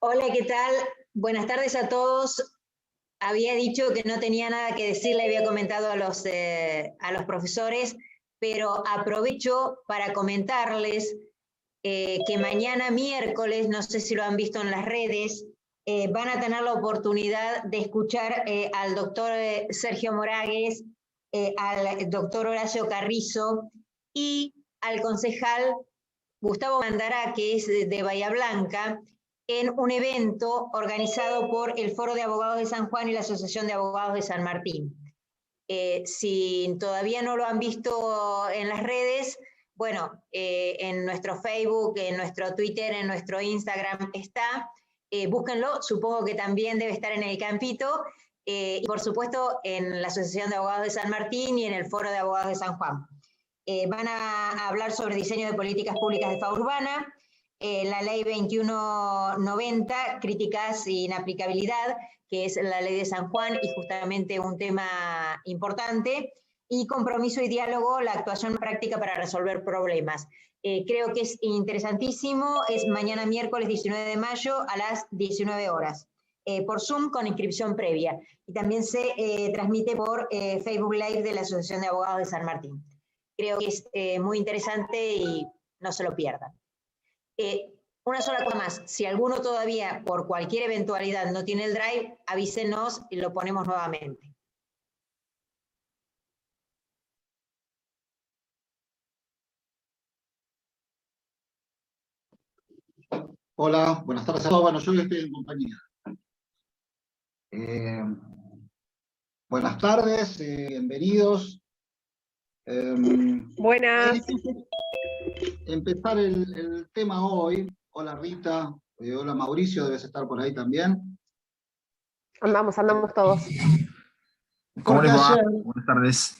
Hola, ¿qué tal? Buenas tardes a todos. Había dicho que no tenía nada que decir, le había comentado a los profesores, pero aprovecho para comentarles que mañana miércoles, no sé si lo han visto en las redes, van a tener la oportunidad de escuchar al doctor Sergio Moragues, al doctor Horacio Carrizo y al concejal Gustavo Mandará, que es de Bahía Blanca, en un evento organizado por el Foro de Abogados de San Juan y la Asociación de Abogados de San Martín. Si todavía no lo han visto en las redes, bueno, en nuestro Facebook, en nuestro Twitter, en nuestro Instagram está. Búsquenlo, supongo que también debe estar en el campito. Y por supuesto en la Asociación de Abogados de San Martín y en el Foro de Abogados de San Juan. Van a hablar sobre diseño de políticas públicas de fauna urbana, la ley 2190, críticas e inaplicabilidad, que es la ley de San Juan y justamente un tema importante, y compromiso y diálogo, la actuación práctica para resolver problemas. Creo que es interesantísimo, es mañana miércoles 19 de mayo a las 19 horas. Por Zoom con inscripción previa. Y también se transmite por Facebook Live de la Asociación de Abogados de San Martín. Creo que es muy interesante y no se lo pierdan. Una sola cosa más, si alguno todavía por cualquier eventualidad no tiene el Drive, avísenos y lo ponemos nuevamente. Hola, buenas tardes a todos. Bueno, yo estoy en compañía. Buenas tardes, bienvenidos. Buenas. Es difícil empezar el tema hoy. Hola Rita, hola Mauricio, debes estar por ahí también. Andamos todos. ¿Cómo les va? Ayer Buenas tardes.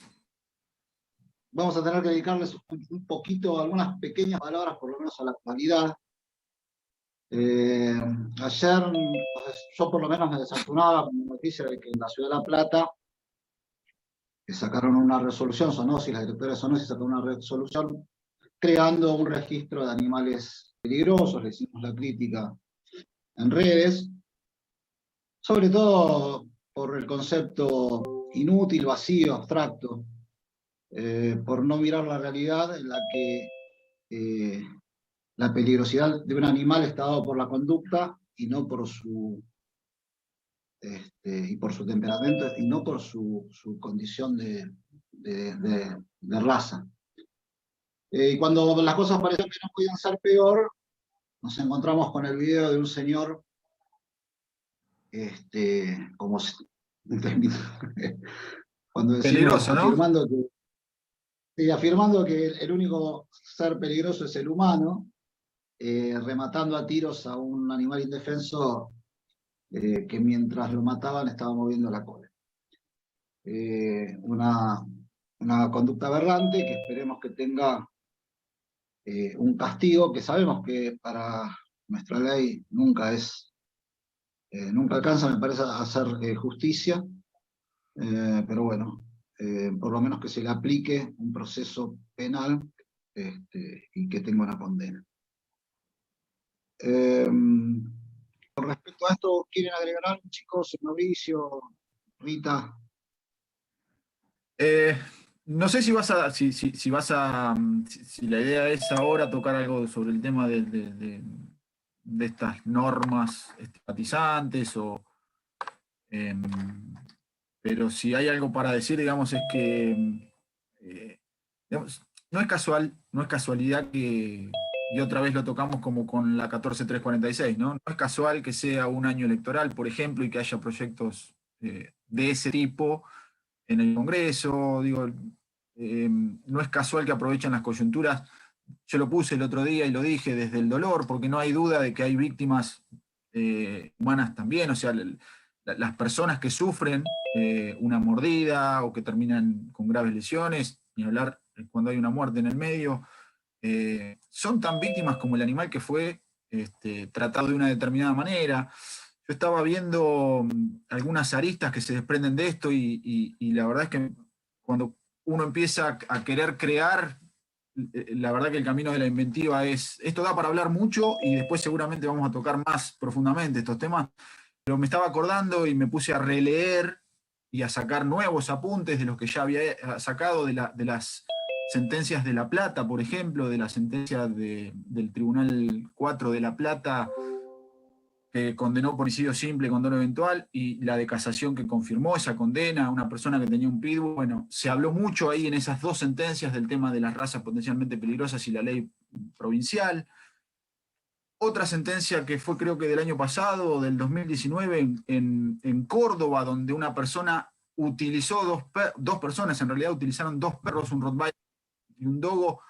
vamos a tener que dedicarles un poquito, algunas pequeñas palabras, por lo menos a la actualidad. Ayer yo por lo menos me desafortunaba con la noticia de que en la ciudad de La Plata que sacaron una resolución, Sonosi, la directora de Sonosi sacó una resolución creando un registro de animales peligrosos, le hicimos la crítica en redes, sobre todo por el concepto inútil, vacío, abstracto, por no mirar la realidad en la que la peligrosidad de un animal está dado por la conducta y no por su y por su temperamento y no por su condición de raza. Y cuando las cosas parecen que no podían ser peor, nos encontramos con el video de un señor, como cuando decimos, Peligroso, ¿no? afirmando que el único ser peligroso es el humano, rematando a tiros a un animal indefenso que mientras lo mataban estaba moviendo la cola. Una conducta aberrante que esperemos que tenga un castigo que sabemos que para nuestra ley nunca alcanza, me parece, a hacer justicia, pero bueno, por lo menos que se le aplique un proceso penal y que tenga una condena. Con respecto a esto, ¿quieren agregar algo, chicos? Mauricio, Rita. Eh, no sé si vas a, si vas a, si la idea es ahora tocar algo sobre el tema de estas normas estigmatizantes em, pero si hay algo para decir, digamos, es que digamos, no es casualidad y otra vez lo tocamos como con la 14346, ¿no? No es casual que sea un año electoral, por ejemplo, y que haya proyectos de ese tipo en el Congreso, digo, no es casual que aprovechen las coyunturas. Yo lo puse el otro día y lo dije desde el dolor, porque no hay duda de que hay víctimas humanas también, o sea, las personas que sufren una mordida o que terminan con graves lesiones, ni hablar cuando hay una muerte en el medio, son tan víctimas como el animal que fue tratado de una determinada manera. Yo estaba viendo algunas aristas que se desprenden de esto y la verdad es que cuando uno empieza a querer crear, la verdad que el camino de la inventiva esto da para hablar mucho y después seguramente vamos a tocar más profundamente estos temas, pero me estaba acordando y me puse a releer y a sacar nuevos apuntes de los que ya había sacado de las sentencias de La Plata, por ejemplo, de la sentencia del Tribunal 4 de La Plata, que condenó por homicidio simple con dolo eventual, y la de casación que confirmó esa condena a una persona que tenía un pitbull. Bueno, se habló mucho ahí en esas dos sentencias del tema de las razas potencialmente peligrosas y la ley provincial. Otra sentencia que fue creo que del año pasado, del 2019, en Córdoba, donde una persona utilizó dos personas, en realidad utilizaron dos perros, un Rottweiler y un Dogo,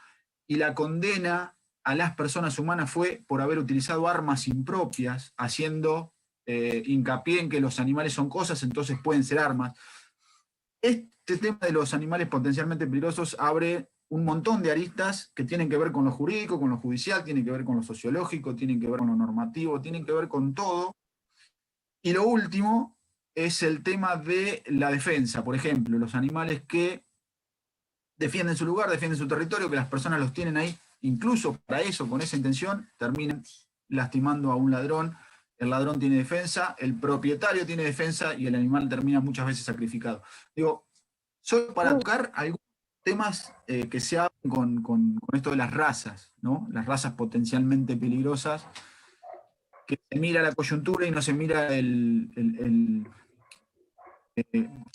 y la condena a las personas humanas fue por haber utilizado armas impropias, haciendo hincapié en que los animales son cosas, entonces pueden ser armas. Este tema de los animales potencialmente peligrosos abre un montón de aristas que tienen que ver con lo jurídico, con lo judicial, tienen que ver con lo sociológico, tienen que ver con lo normativo, tienen que ver con todo. Y lo último es el tema de la defensa, por ejemplo, los animales que defienden su lugar, defienden su territorio, que las personas los tienen ahí, incluso para eso, con esa intención, terminan lastimando a un ladrón. El ladrón tiene defensa, el propietario tiene defensa y el animal termina muchas veces sacrificado. Digo, solo para tocar algunos temas que se hablan con esto de las razas, ¿no? Las razas potencialmente peligrosas, que se mira la coyuntura y no se mira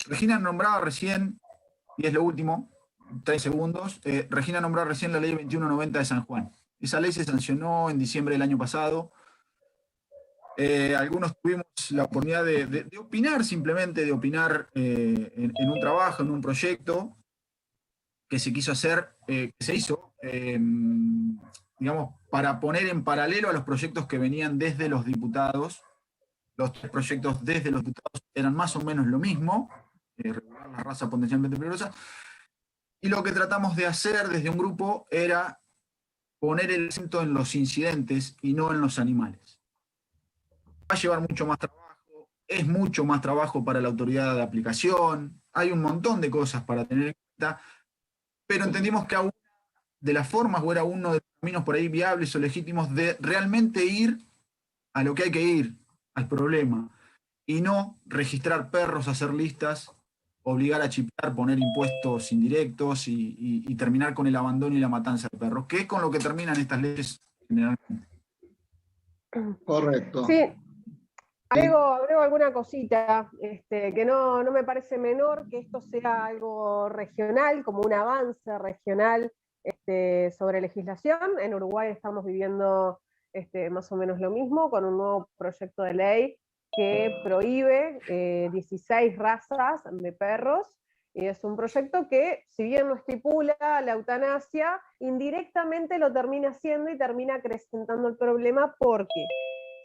Regina nombraba recién, y es lo último, 3 segundos, Regina nombraba recién la ley 2190 de San Juan. Esa ley se sancionó en diciembre del año pasado. Algunos tuvimos la oportunidad de opinar, simplemente de opinar en un trabajo, en un proyecto que se quiso hacer, que se hizo, digamos, para poner en paralelo a los proyectos que venían desde los diputados. Los tres proyectos desde los diputados eran más o menos lo mismo, regular la raza potencialmente peligrosa, y lo que tratamos de hacer desde un grupo era poner el acento en los incidentes y no en los animales. Va a llevar mucho más trabajo, es mucho más trabajo para la autoridad de aplicación, hay un montón de cosas para tener en cuenta, pero entendimos que aún de las formas o era uno de los caminos por ahí viables o legítimos de realmente ir a lo que hay que ir, al problema, y no registrar perros, hacer listas, obligar a chipear, poner impuestos indirectos y terminar con el abandono y la matanza de perros, que es con lo que terminan estas leyes generalmente. Correcto. Sí, agrego alguna cosita, que no me parece menor que esto sea algo regional, como un avance regional sobre legislación. En Uruguay estamos viviendo más o menos lo mismo, con un nuevo proyecto de ley que prohíbe 16 razas de perros Y es un proyecto que, si bien no estipula la eutanasia, indirectamente lo termina haciendo y termina acrecentando el problema porque,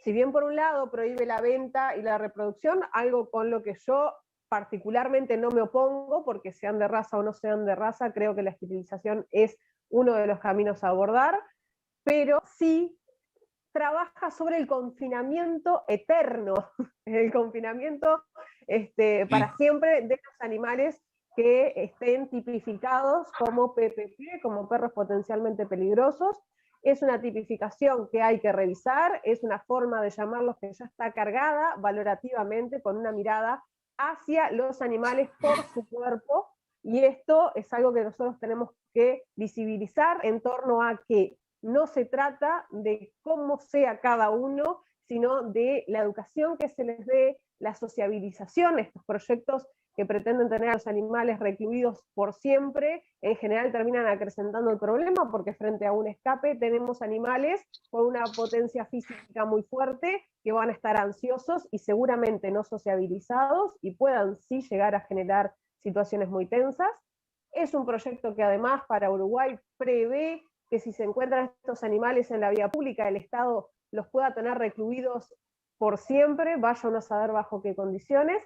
si bien por un lado prohíbe la venta y la reproducción, algo con lo que yo particularmente no me opongo, porque sean de raza o no sean de raza, creo que la esterilización es uno de los caminos a abordar, pero sí trabaja sobre el confinamiento eterno, el confinamiento para siempre de los animales que estén tipificados como PPP, como perros potencialmente peligrosos. Es una tipificación que hay que revisar, es una forma de llamarlos que ya está cargada valorativamente con una mirada hacia los animales por su cuerpo, y esto es algo que nosotros tenemos que visibilizar en torno a que no se trata de cómo sea cada uno, sino de la educación que se les dé, la sociabilización. Estos proyectos que pretenden tener a los animales recluidos por siempre, en general terminan acrecentando el problema, porque frente a un escape tenemos animales con una potencia física muy fuerte, que van a estar ansiosos y seguramente no sociabilizados, y puedan sí llegar a generar situaciones muy tensas. Es un proyecto que además para Uruguay prevé que si se encuentran estos animales en la vía pública, el Estado los pueda tener recluidos por siempre, vaya uno a saber bajo qué condiciones,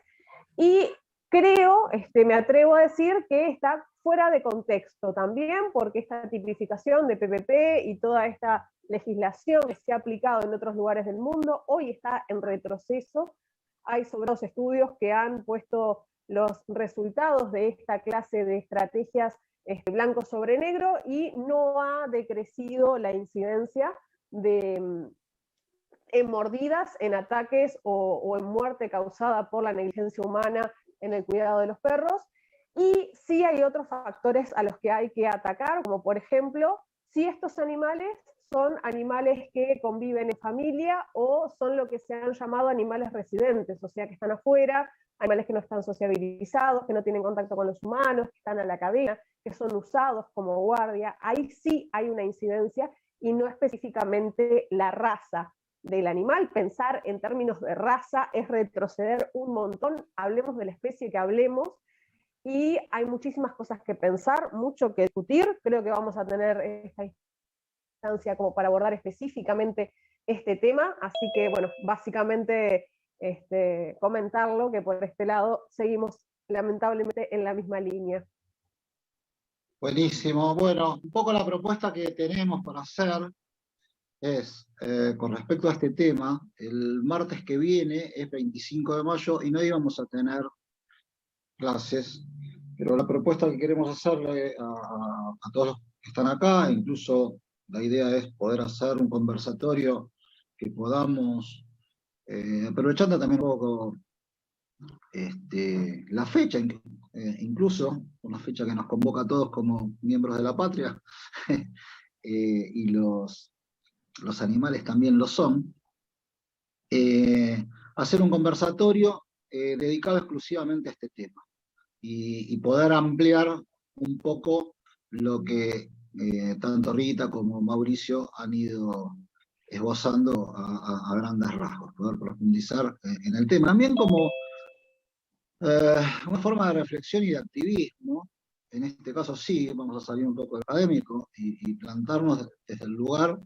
y creo, me atrevo a decir que está fuera de contexto también, porque esta tipificación de PPP y toda esta legislación que se ha aplicado en otros lugares del mundo, hoy está en retroceso. Hay sobrados estudios que han puesto los resultados de esta clase de estrategias blanco sobre negro, y no ha decrecido la incidencia en mordidas, en ataques o en muerte causada por la negligencia humana en el cuidado de los perros. Y sí hay otros factores a los que hay que atacar, como por ejemplo, si estos animales son animales que conviven en familia o son lo que se han llamado animales residentes, o sea que están afuera, animales que no están sociabilizados, que no tienen contacto con los humanos, que están a la cadena, que son usados como guardia. Ahí sí hay una incidencia, y no específicamente la raza del animal. Pensar en términos de raza es retroceder un montón, hablemos de la especie que hablemos, y hay muchísimas cosas que pensar, mucho que discutir. Creo que vamos a tener esta instancia como para abordar específicamente este tema, así que bueno, básicamente comentarlo, que por este lado seguimos lamentablemente en la misma línea. Buenísimo. Bueno, un poco la propuesta que tenemos para hacer es, con respecto a este tema, el martes que viene es 25 de mayo y no íbamos a tener clases, pero la propuesta que queremos hacerle a todos los que están acá, incluso la idea es poder hacer un conversatorio que podamos, aprovechando también un poco la fecha, incluso una fecha que nos convoca a todos como miembros de la patria, y los animales también lo son, hacer un conversatorio dedicado exclusivamente a este tema y poder ampliar un poco lo que tanto Rita como Mauricio han ido esbozando a grandes rasgos, poder profundizar en el tema. También como una forma de reflexión y de activismo. En este caso sí, vamos a salir un poco académico y plantarnos desde el lugar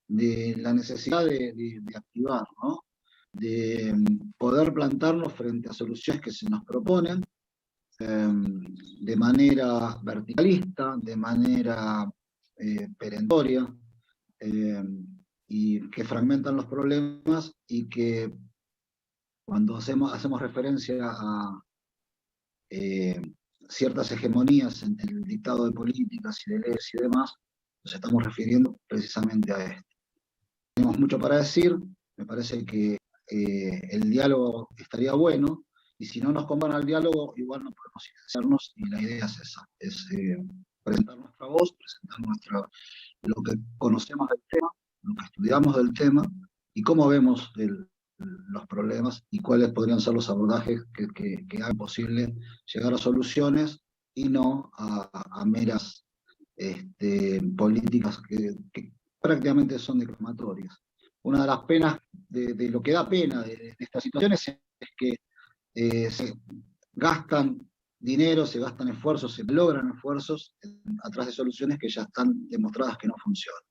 de la necesidad de activar, ¿no? De poder plantarnos frente a soluciones que se nos proponen de manera verticalista, de manera perentoria, y que fragmentan los problemas, y que cuando hacemos referencia a ciertas hegemonías en el dictado de políticas y de leyes y demás, nos estamos refiriendo precisamente a esto. Tenemos mucho para decir, me parece que el diálogo estaría bueno, y si no nos convan al diálogo, igual no podemos silenciarnos, y la idea es esa, es presentar nuestra voz, presentar lo que conocemos del tema, lo que estudiamos del tema, y cómo vemos los problemas, y cuáles podrían ser los abordajes que hagan posible llegar a soluciones, y no a meras políticas que prácticamente son declamatorias. Una de las penas, de lo que da pena de estas situaciones, es que se gastan dinero, se gastan esfuerzos, se logran esfuerzos atrás de soluciones que ya están demostradas que no funcionan.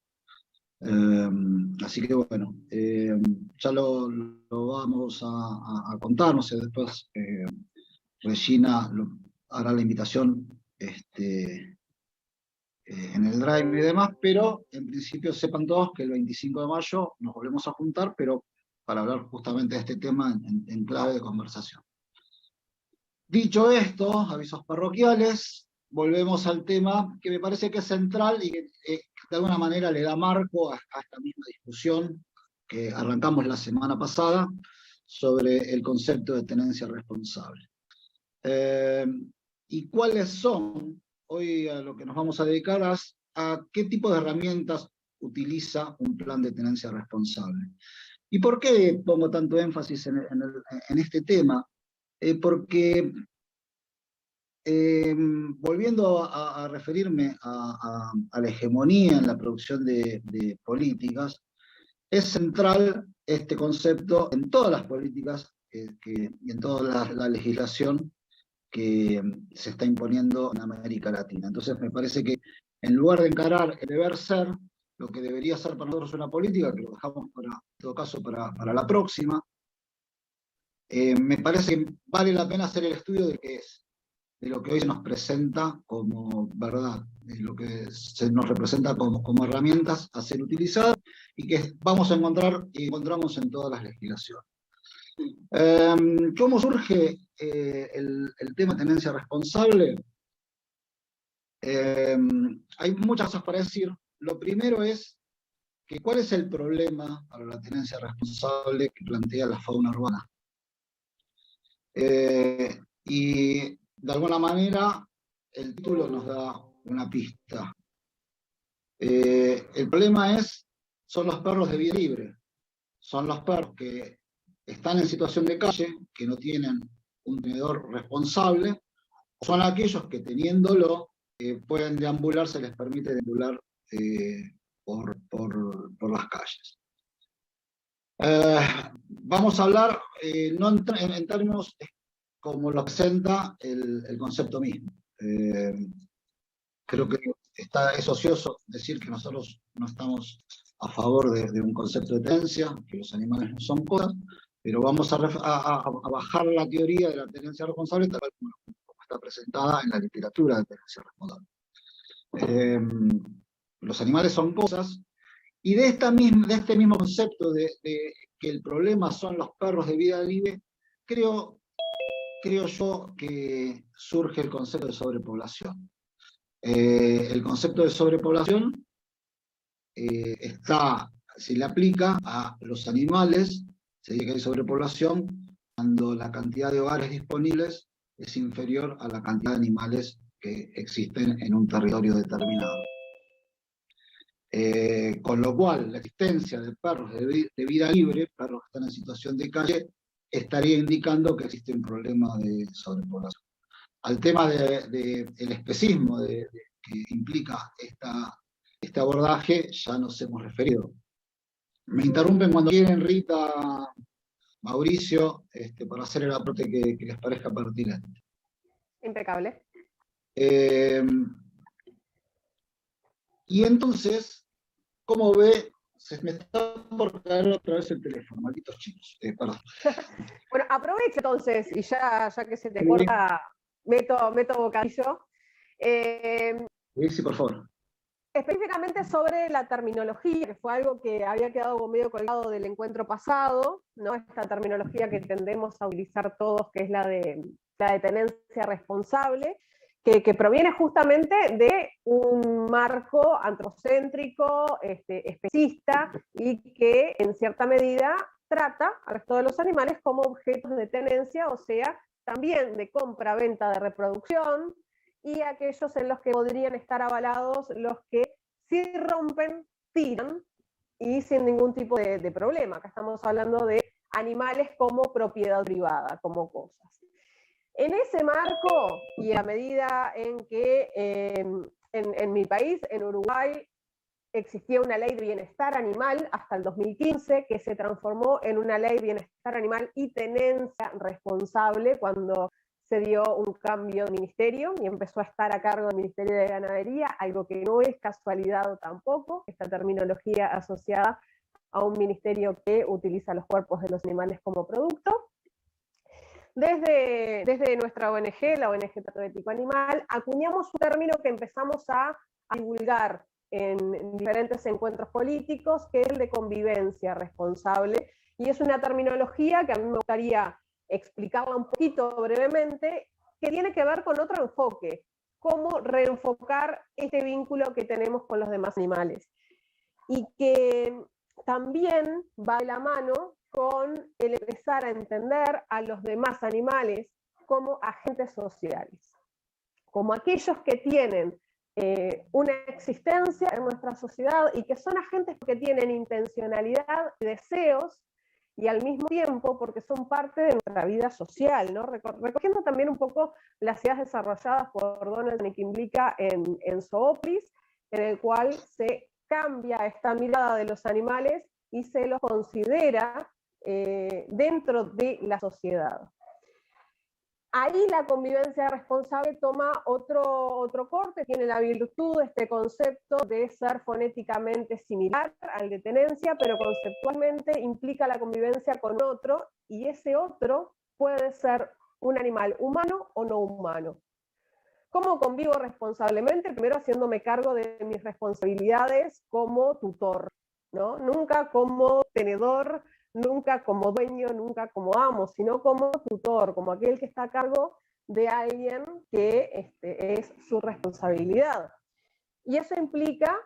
Así que bueno, ya lo vamos a contar, no sé, después Regina hará la invitación en el Drive y demás, pero en principio sepan todos que el 25 de mayo nos volvemos a juntar, pero para hablar justamente de este tema en clave de conversación. Dicho esto, avisos parroquiales, volvemos al tema que me parece que es central y que de alguna manera le da marco a esta misma discusión que arrancamos la semana pasada sobre el concepto de tenencia responsable. ¿Y cuáles son? Hoy a lo que nos vamos a dedicar es a qué tipo de herramientas utiliza un plan de tenencia responsable. ¿Y por qué pongo tanto énfasis en este tema? Porque volviendo a referirme a la hegemonía en la producción de políticas, es central este concepto en todas las políticas y en toda la legislación que se está imponiendo en América Latina. Entonces me parece que en lugar de encarar el deber ser, lo que debería ser para nosotros una política, que lo dejamos en todo caso para la próxima, me parece que vale la pena hacer el estudio de qué es, de lo que hoy se nos presenta como verdad, de lo que se nos representa como herramientas a ser utilizadas y que vamos a encontrar y encontramos en todas las legislaciones. ¿Cómo surge el tema de tenencia responsable? Hay muchas cosas para decir. Lo primero es que ¿cuál es el problema para la tenencia responsable que plantea la fauna urbana? Y de alguna manera el título nos da una pista. El problema son los perros de vida libre. Son los perros que están en situación de calle, que no tienen un tenedor responsable, o son aquellos que teniéndolo pueden deambular, se les permite deambular por las calles. Vamos a hablar no en términos como lo presenta el concepto mismo. Creo que es ocioso decir que nosotros no estamos a favor de un concepto de tenencia, que los animales no son cosas, pero vamos a bajar la teoría de la tenencia responsable tal como está presentada en la literatura de tenencia responsable. Los animales son cosas, y de este mismo concepto de que el problema son los perros de vida libre, creo yo que surge el concepto de sobrepoblación. El concepto de sobrepoblación se le aplica a los animales, se dice que hay sobrepoblación cuando la cantidad de hogares disponibles es inferior a la cantidad de animales que existen en un territorio determinado. Con lo cual, la existencia de perros de vida libre, perros que están en situación de calle, estaría indicando que existe un problema de sobrepoblación. Al tema del especismo que implica este abordaje, ya nos hemos referido. Me interrumpen cuando quieren, Rita, Mauricio, para hacer el aporte que les parezca pertinente. Impecable. Y entonces, ¿cómo ve? Se me está por caer otra vez el teléfono, malditos chicos. Perdón. Bueno, aprovecho entonces, y ya que se te corta, meto bocadillo. Sí, por favor. Específicamente sobre la terminología, que fue algo que había quedado como medio colgado del encuentro pasado, ¿no? Esta terminología que tendemos a utilizar todos, que es la de tenencia responsable, que proviene justamente de un marco antropocéntrico, especista, y que en cierta medida trata al resto de los animales como objetos de tenencia, o sea, también de compra, venta, de reproducción, y aquellos en los que podrían estar avalados los que si rompen, tiran, y sin ningún tipo de problema. Acá estamos hablando de animales como propiedad privada, como cosas. En ese marco, y a medida en que en mi país, en Uruguay, existía una ley de bienestar animal hasta el 2015, que se transformó en una ley de bienestar animal y tenencia responsable cuando se dio un cambio de ministerio y empezó a estar a cargo del Ministerio de Ganadería, algo que no es casualidad tampoco, esta terminología asociada a un ministerio que utiliza los cuerpos de los animales como producto. Desde nuestra ONG, la ONG Trato Ético Animal, acuñamos un término que empezamos a divulgar en diferentes encuentros políticos, que es el de convivencia responsable, y es una terminología que a mí me gustaría explicarla un poquito brevemente, que tiene que ver con otro enfoque, cómo reenfocar este vínculo que tenemos con los demás animales, y que también va de la mano con el empezar a entender a los demás animales como agentes sociales, como aquellos que tienen una existencia en nuestra sociedad y que son agentes porque tienen intencionalidad y deseos, y al mismo tiempo porque son parte de nuestra vida social, ¿no? Recogiendo también un poco las ideas desarrolladas por Donald Nikimblica en Zoopris, en el cual se cambia esta mirada de los animales y se los considera dentro de la sociedad. Ahí la convivencia responsable toma otro corte, tiene la virtud de este concepto de ser fonéticamente similar al de tenencia, pero conceptualmente implica la convivencia con otro, y ese otro puede ser un animal humano o no humano. ¿Cómo convivo responsablemente? Primero haciéndome cargo de mis responsabilidades como tutor, ¿no? Nunca como tenedor, nunca como dueño, nunca como amo, sino como tutor, como aquel que está a cargo de alguien que es su responsabilidad. Y eso implica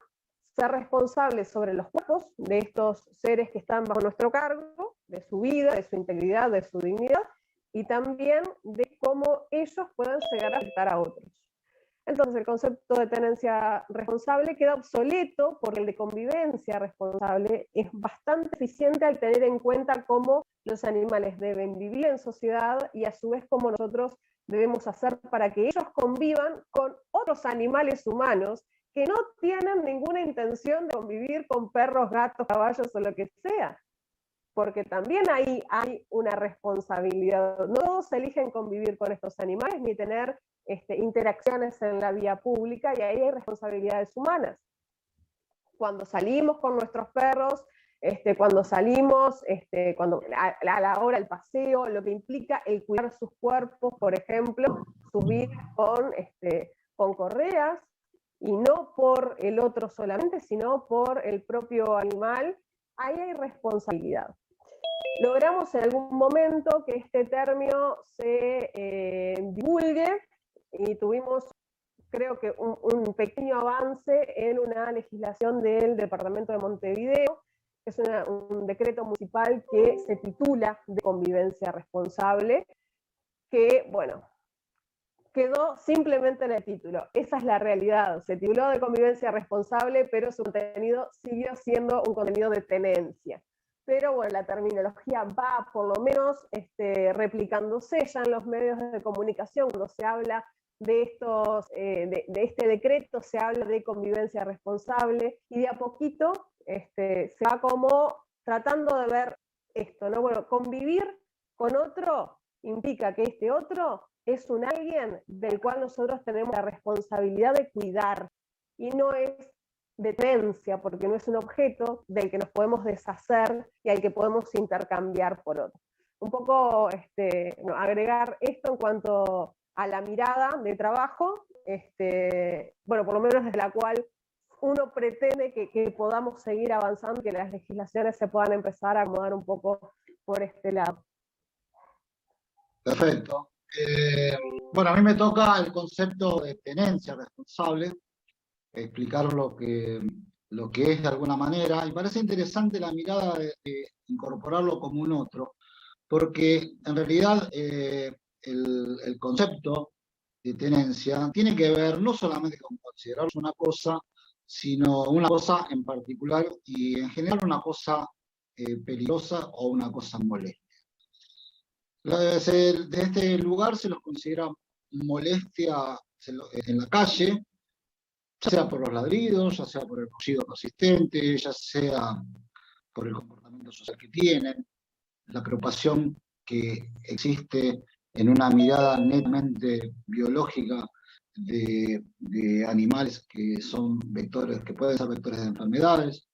ser responsable sobre los cuerpos de estos seres que están bajo nuestro cargo, de su vida, de su integridad, de su dignidad, y también de cómo ellos pueden llegar a afectar a otros. Entonces el concepto de tenencia responsable queda obsoleto porque el de convivencia responsable es bastante eficiente al tener en cuenta cómo los animales deben vivir en sociedad y a su vez cómo nosotros debemos hacer para que ellos convivan con otros animales humanos que no tienen ninguna intención de convivir con perros, gatos, caballos o lo que sea. Porque también ahí hay una responsabilidad. No todos eligen convivir con estos animales ni tener interacciones en la vía pública, y ahí hay responsabilidades humanas. Cuando salimos con nuestros perros, cuando salimos, a la hora del paseo, lo que implica el cuidar sus cuerpos, por ejemplo, subir con correas, y no por el otro solamente, sino por el propio animal, ahí hay responsabilidad. Logramos en algún momento que este término se divulgue, y tuvimos, creo que, un pequeño avance en una legislación del Departamento de Montevideo, que es un decreto municipal que se titula de convivencia responsable, que, bueno, quedó simplemente en el título. Esa es la realidad. Se tituló de convivencia responsable, pero su contenido siguió siendo un contenido de tenencia. Pero bueno, la terminología va por lo menos replicándose ya en los medios de comunicación. Cuando se habla de este decreto, se habla de convivencia responsable, y de a poquito se va como tratando de ver esto, ¿no? Bueno, convivir con otro implica que este otro es un alguien del cual nosotros tenemos la responsabilidad de cuidar, y no es de tenencia, porque no es un objeto del que nos podemos deshacer y al que podemos intercambiar por otro. Un poco agregar esto en cuanto a la mirada de trabajo, bueno, por lo menos desde la cual uno pretende que podamos seguir avanzando, que las legislaciones se puedan empezar a acomodar un poco por este lado. Perfecto. Bueno, a mí me toca el concepto de tenencia responsable, explicar lo que es de alguna manera, y parece interesante la mirada de incorporarlo como un otro, porque en realidad el concepto de tenencia tiene que ver no solamente con considerar una cosa, sino una cosa en particular, y en general una cosa peligrosa o una cosa molesta. De este lugar se los considera molestia en la calle, ya sea por los ladridos, ya sea por el ruido persistente, ya sea por el comportamiento social que tienen, la preocupación que existe en una mirada netamente biológica de animales que son vectores, que pueden ser vectores de enfermedades,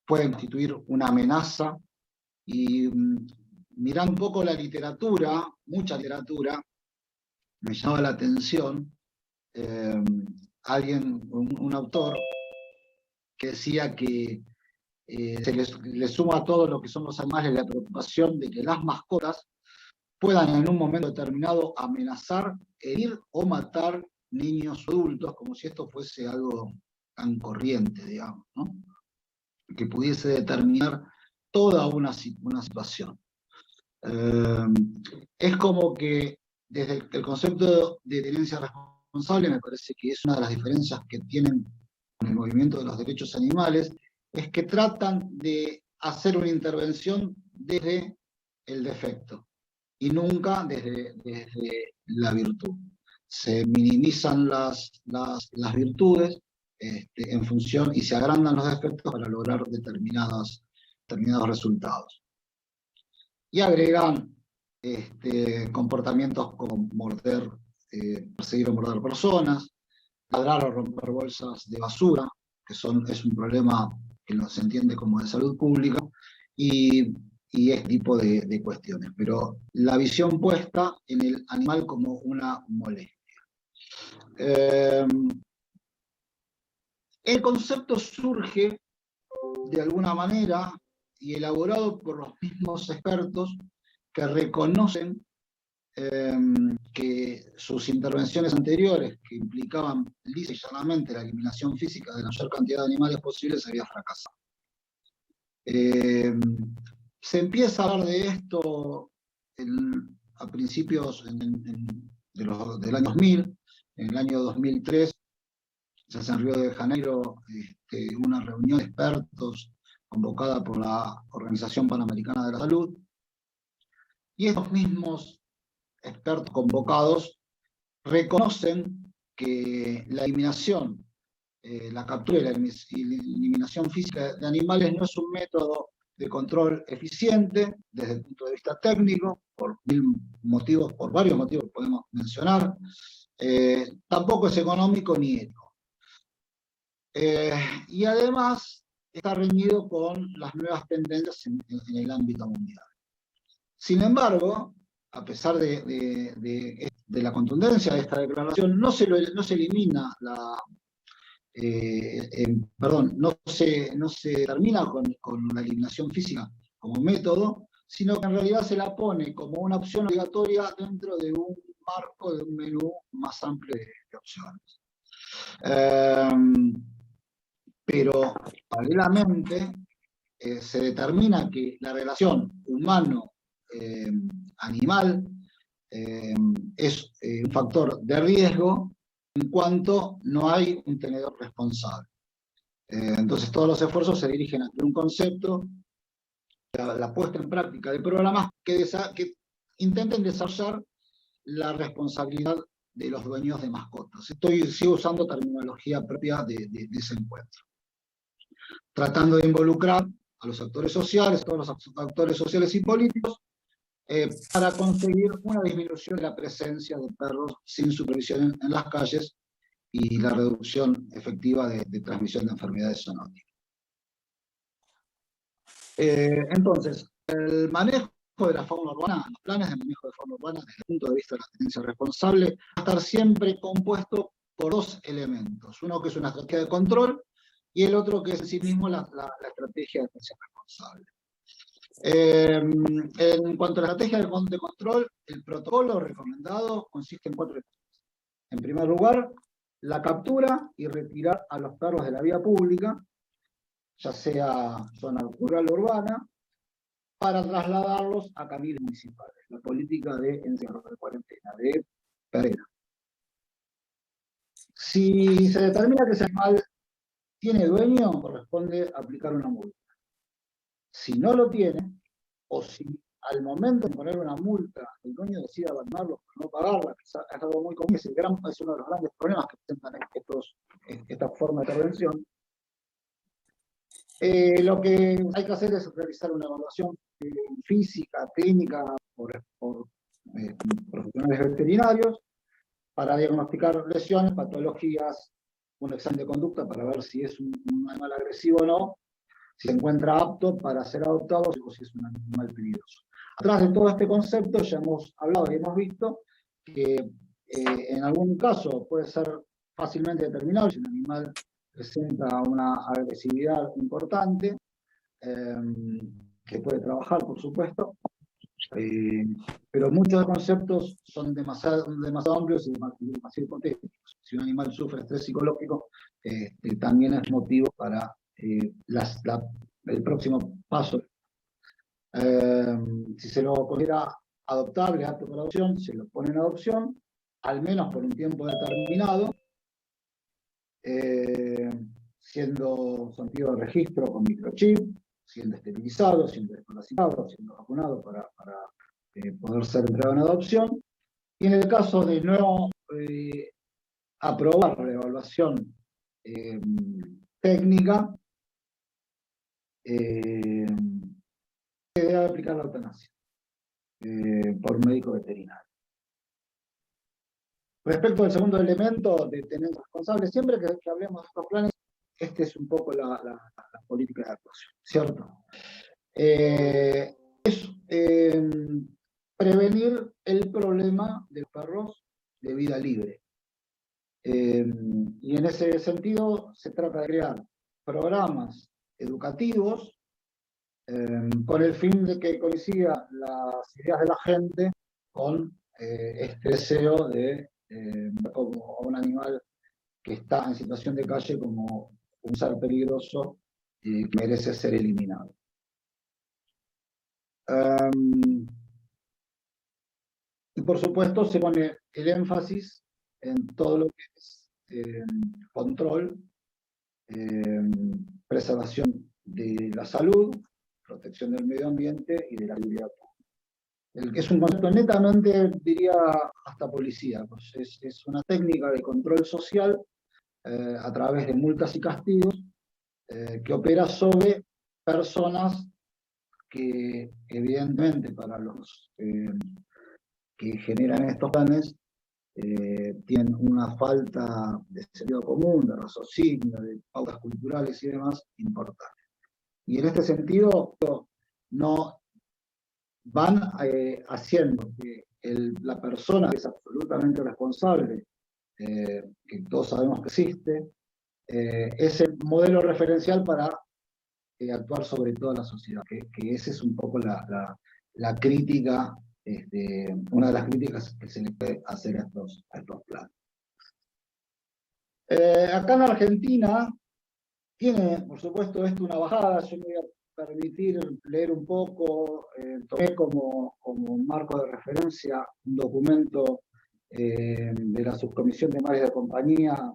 pueden constituir una amenaza, y mirando un poco la literatura, mucha literatura, me llamaba la atención un autor que decía que se le suma a todo lo que son los animales la preocupación de que las mascotas puedan en un momento determinado amenazar, herir o matar niños o adultos, como si esto fuese algo tan corriente, digamos, ¿no? Que pudiese determinar toda una situación. Es como que desde el concepto de tenencia responsable, me parece que es una de las diferencias que tienen con el movimiento de los derechos animales, es que tratan de hacer una intervención desde el defecto y nunca desde la virtud. Se minimizan las virtudes en función, y se agrandan los defectos para lograr determinados resultados. Y agregan comportamientos como morder, perseguir o morder personas, ladrar o romper bolsas de basura, que es un problema que no se entiende como de salud pública, y este tipo de cuestiones. Pero la visión puesta en el animal como una molestia. El concepto surge de alguna manera y elaborado por los mismos expertos que reconocen que sus intervenciones anteriores, que implicaban lisa y llanamente la eliminación física de la mayor cantidad de animales posibles, había fracasado. Se empieza a hablar de esto a principios del año 2000, en el año 2003, se hace en Río de Janeiro una reunión de expertos convocada por la Organización Panamericana de la Salud, y estos mismos expertos convocados reconocen que la eliminación, la captura y la eliminación física de animales no es un método de control eficiente desde el punto de vista técnico, por varios motivos que podemos mencionar, tampoco es económico ni ético. Y además está reñido con las nuevas tendencias en el ámbito mundial. Sin embargo, a pesar de la contundencia de esta declaración, no se elimina no se termina con la eliminación física como método, sino que en realidad se la pone como una opción obligatoria dentro de un marco, de un menú más amplio de opciones. Pero paralelamente se determina que la relación humano-animal es un factor de riesgo en cuanto no hay un tenedor responsable. Entonces todos los esfuerzos se dirigen a un concepto, la puesta en práctica de programas que intenten desarrollar la responsabilidad de los dueños de mascotas. Sigo usando terminología propia de ese encuentro, tratando de involucrar a los actores sociales, todos los actores sociales y políticos, para conseguir una disminución de la presencia de perros sin supervisión en las calles y la reducción efectiva de transmisión de enfermedades zoonóticas. Entonces, el manejo de la fauna urbana, los planes de manejo de fauna urbana desde el punto de vista de la tenencia responsable, va a estar siempre compuesto por dos elementos. Uno que es una estrategia de control y el otro que es en sí mismo la estrategia de tenencia responsable. En cuanto a la estrategia de control, el protocolo recomendado consiste en 4 etapas. En primer lugar, la captura y retirar a los perros de la vía pública, ya sea zona rural o urbana, para trasladarlos a caminos municipales. La política de encierro de cuarentena, de Pereira. Si se determina que ese animal tiene dueño, corresponde aplicar una multa. Si no lo tiene, o si al momento de poner una multa el dueño decide abandonarlo por no pagarla, que es algo muy común, es uno de los grandes problemas que presentan esta forma de intervención, lo que hay que hacer es realizar una evaluación física, clínica, por profesionales veterinarios para diagnosticar lesiones, patologías, un examen de conducta para ver si es un animal agresivo o no, si se encuentra apto para ser adoptado o si es un animal peligroso. Atrás de todo este concepto ya hemos hablado y hemos visto que en algún caso puede ser fácilmente determinable si un animal presenta una agresividad importante, que puede trabajar, por supuesto, pero muchos de los conceptos son demasiado amplios y demasiado hipotéticos. Si un animal sufre estrés psicológico, también es motivo para el próximo paso. Si se lo considera adoptable, apto para adopción, se lo pone en adopción, al menos por un tiempo determinado, siendo sometido al registro con microchip, siendo esterilizado, siendo desparasitado, siendo vacunado para poder ser entregado en adopción. Y en el caso de no aprobar la evaluación técnica, se debe aplicar la eutanasia por un médico veterinario. Respecto al segundo elemento de tener responsables, siempre que hablemos de estos planes, este es un poco la política de actuación, ¿cierto? Es prevenir el problema de perros de vida libre. Y en ese sentido se trata de crear programas educativos con el fin de que coincidan las ideas de la gente con este deseo de como un animal que está en situación de calle como un ser peligroso y que merece ser eliminado. Y por supuesto se pone el énfasis en todo lo que es control, preservación de la salud, protección del medio ambiente y de la seguridad pública. Es un concepto netamente, diría, hasta policía, pues es una técnica de control social a través de multas y castigos que opera sobre personas que evidentemente para los que generan estos planes tienen una falta de sentido común, de raciocinio, de pautas culturales y demás importantes. Y en este sentido no van haciendo que la persona que es absolutamente responsable, que todos sabemos que existe, es el modelo referencial para actuar sobre toda la sociedad, que esa es un poco la crítica, una de las críticas que se le puede hacer a estos planes. Acá en Argentina tiene, por supuesto, esto una bajada. Yo me voy a permitir leer un poco, tomé como marco de referencia un documento de la Subcomisión de Animales de Compañía,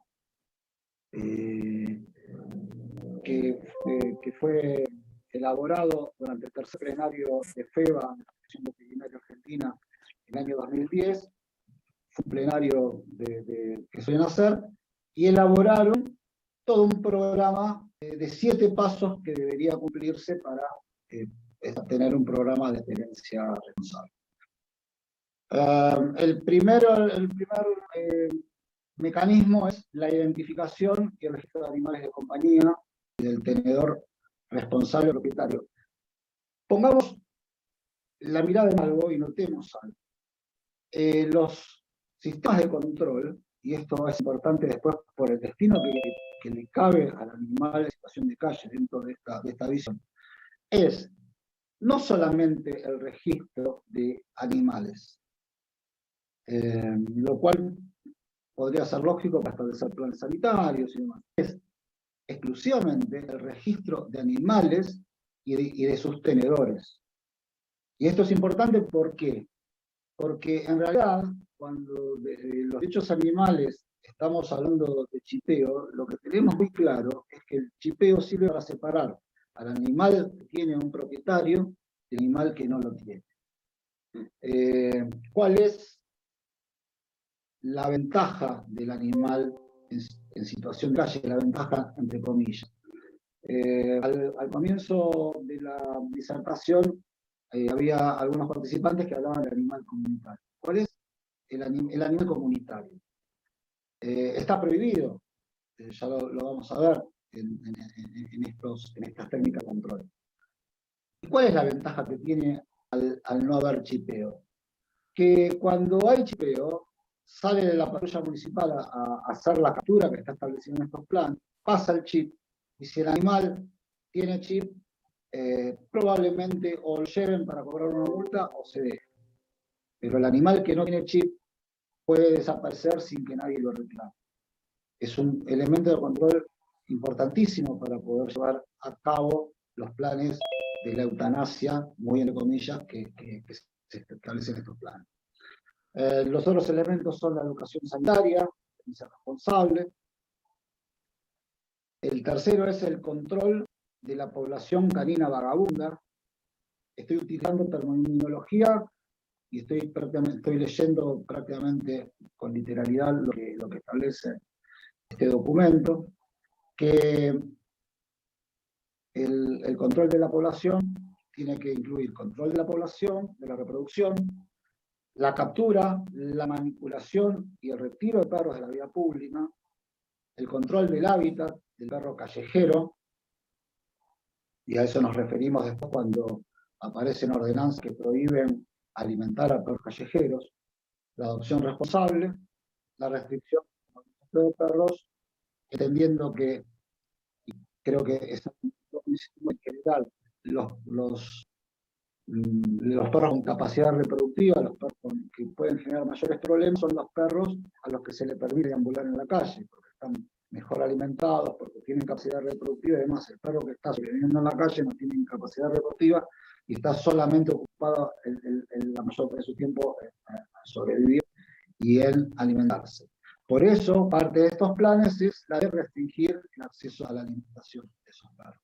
que fue elaborado durante el tercer plenario de FEBA, la Asociación Veterinaria Argentina, en el año 2010. Fue un plenario que suelen hacer, y elaboraron todo un programa de 7 pasos que debería cumplirse para tener un programa de tenencia responsable. El primer mecanismo es la identificación y el registro de animales de compañía y del tenedor responsable propietario. Pongamos la mirada en algo y notemos algo. Los sistemas de control, y esto es importante después por el destino que le cabe al animal en situación de calle dentro de esta visión, es no solamente el registro de animales, lo cual podría ser lógico para establecer planes sanitarios y demás. Es exclusivamente el registro de animales y de sus tenedores. Y esto es importante, ¿por qué? Porque en realidad, cuando de los derechos animales estamos hablando de chipeo, lo que tenemos muy claro es que el chipeo sirve para separar al animal que tiene un propietario del animal que no lo tiene. ¿Cuál es la ventaja del animal en situación de calle? La ventaja entre comillas. Al comienzo de la disertación había algunos participantes que hablaban del animal comunitario. ¿Cuál es el animal comunitario? Está prohibido, ya lo vamos a ver en estas técnicas de control. ¿Y cuál es la ventaja que tiene al no haber chipeo? Que cuando hay chipeo, sale la patrulla municipal a hacer la captura que está establecida en estos planes, pasa el chip, y si el animal tiene chip, probablemente o lo lleven para cobrar una multa o se deje. Pero el animal que no tiene chip puede desaparecer sin que nadie lo reclame. Es un elemento de control importantísimo para poder llevar a cabo los planes de la eutanasia, muy entre comillas, que se establecen en estos planes. Los otros elementos son la educación sanitaria, ser responsable. El tercero es el control de la población canina vagabunda. Estoy utilizando terminología y estoy leyendo prácticamente con literalidad lo que establece este documento, que el control de la población tiene que incluir control de la población, de la reproducción, la captura, la manipulación y el retiro de perros de la vía pública, el control del hábitat del perro callejero, y a eso nos referimos después cuando aparecen ordenanzas que prohíben alimentar a perros callejeros, la adopción responsable, la restricción de perros, entendiendo que, y creo que es en general, los perros con capacidad reproductiva, los perros que pueden generar mayores problemas, son los perros a los que se les permite deambular en la calle, porque están mejor alimentados, porque tienen capacidad reproductiva, y además el perro que está sobreviviendo en la calle no tiene capacidad reproductiva y está solamente ocupado la mayor parte de su tiempo a sobrevivir y en alimentarse. Por eso, parte de estos planes es la de restringir el acceso a la alimentación de esos perros.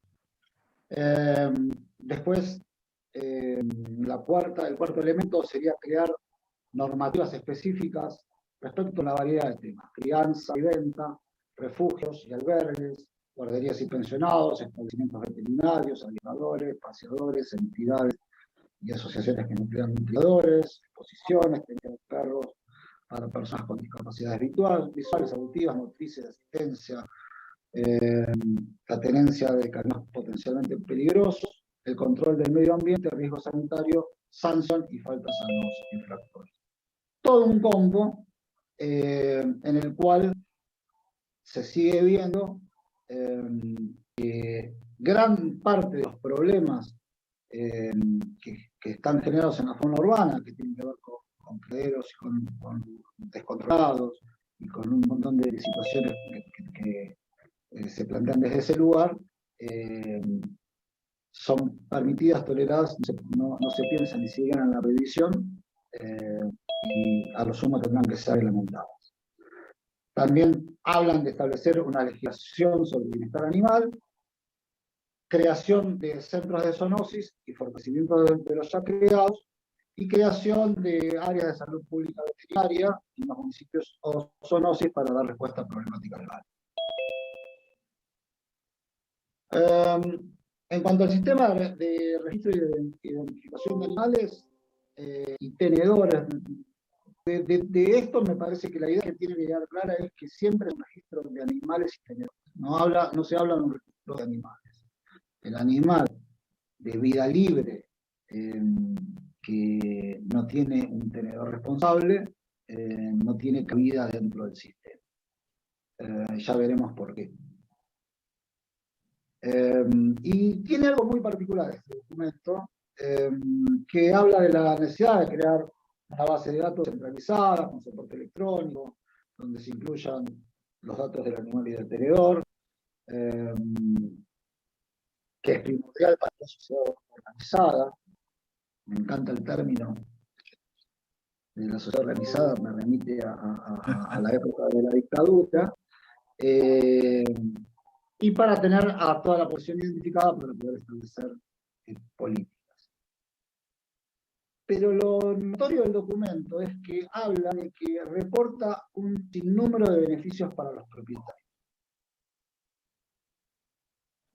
Después, el cuarto elemento sería crear normativas específicas respecto a la variedad de temas: crianza y venta, refugios y albergues, guarderías y pensionados, establecimientos veterinarios, aviadores, paseadores, entidades y asociaciones que emplean nutriadores, exposiciones, tenencia de perros para personas con discapacidades visuales, auditivas, motrices, de asistencia, la tenencia de caninos potencialmente peligrosos, el control del medio ambiente, riesgo sanitario, sanción y faltas a los infractores. Todo un combo en el cual se sigue viendo que gran parte de los problemas que están generados en la fauna urbana, que tienen que ver con criaderos y con descontrolados y con un montón de situaciones que se plantean desde ese lugar, son permitidas, toleradas, no se piensa ni siquiera en la revisión, y a lo sumo tendrán que ser reglamentadas. También hablan de establecer una legislación sobre el bienestar animal, creación de centros de zoonosis y fortalecimiento de los ya creados, y creación de áreas de salud pública veterinaria en los municipios o zoonosis para dar respuesta a problemáticas legales. En cuanto al sistema de registro y de identificación de animales y tenedores, de esto me parece que la idea que tiene que quedar clara es que siempre es un registro de animales y tenedores. No se habla de un registro de animales. El animal de vida libre que no tiene un tenedor responsable no tiene cabida dentro del sistema. Ya veremos por qué. Y tiene algo muy particular este documento, que habla de la necesidad de crear una base de datos centralizada, con soporte electrónico, donde se incluyan los datos del animal y del tenedor, que es primordial para la sociedad organizada. Me encanta el término de la sociedad organizada, me remite a la época de la dictadura, y para tener a toda la población identificada para poder establecer políticas. Pero lo notorio del documento es que habla de que reporta un sinnúmero de beneficios para los propietarios.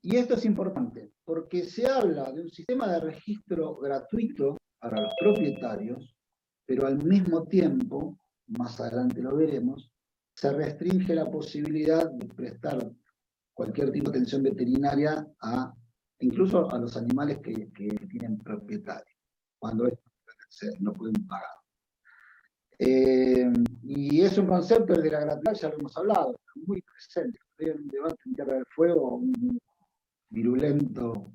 Y esto es importante, porque se habla de un sistema de registro gratuito para los propietarios, pero al mismo tiempo, más adelante lo veremos, se restringe la posibilidad de prestar cualquier tipo de atención veterinaria incluso a los animales que tienen propietarios, cuando estos no pueden pagar. Y es un concepto, el de la gratuidad, ya lo hemos hablado, muy presente. Hay un debate en Tierra del Fuego, un virulento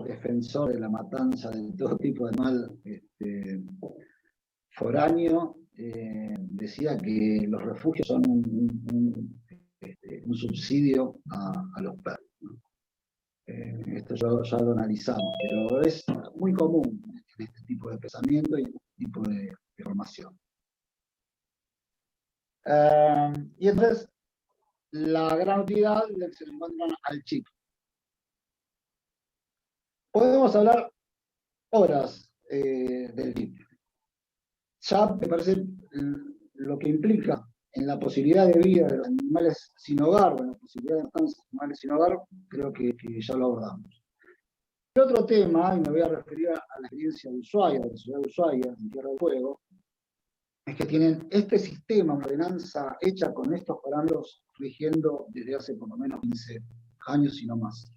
defensor de la matanza de todo tipo de animal foráneo, decía que los refugios son un subsidio a los perros, ¿no? Esto ya lo analizamos, pero es muy común este tipo de pensamiento y este tipo de formación. Y entonces, la gran utilidad se le encuentran al chip. Podemos hablar horas del chip. Ya me parece lo que implica en la posibilidad de vida de los animales sin hogar, o en la posibilidad de estancia de animales sin hogar, creo que ya lo abordamos. El otro tema, y me voy a referir a la experiencia de Ushuaia, de la ciudad de Ushuaia, en Tierra del Fuego, es que tienen este sistema, una ordenanza hecha con estos parámetros rigiendo desde hace por lo menos 15 años, si no más.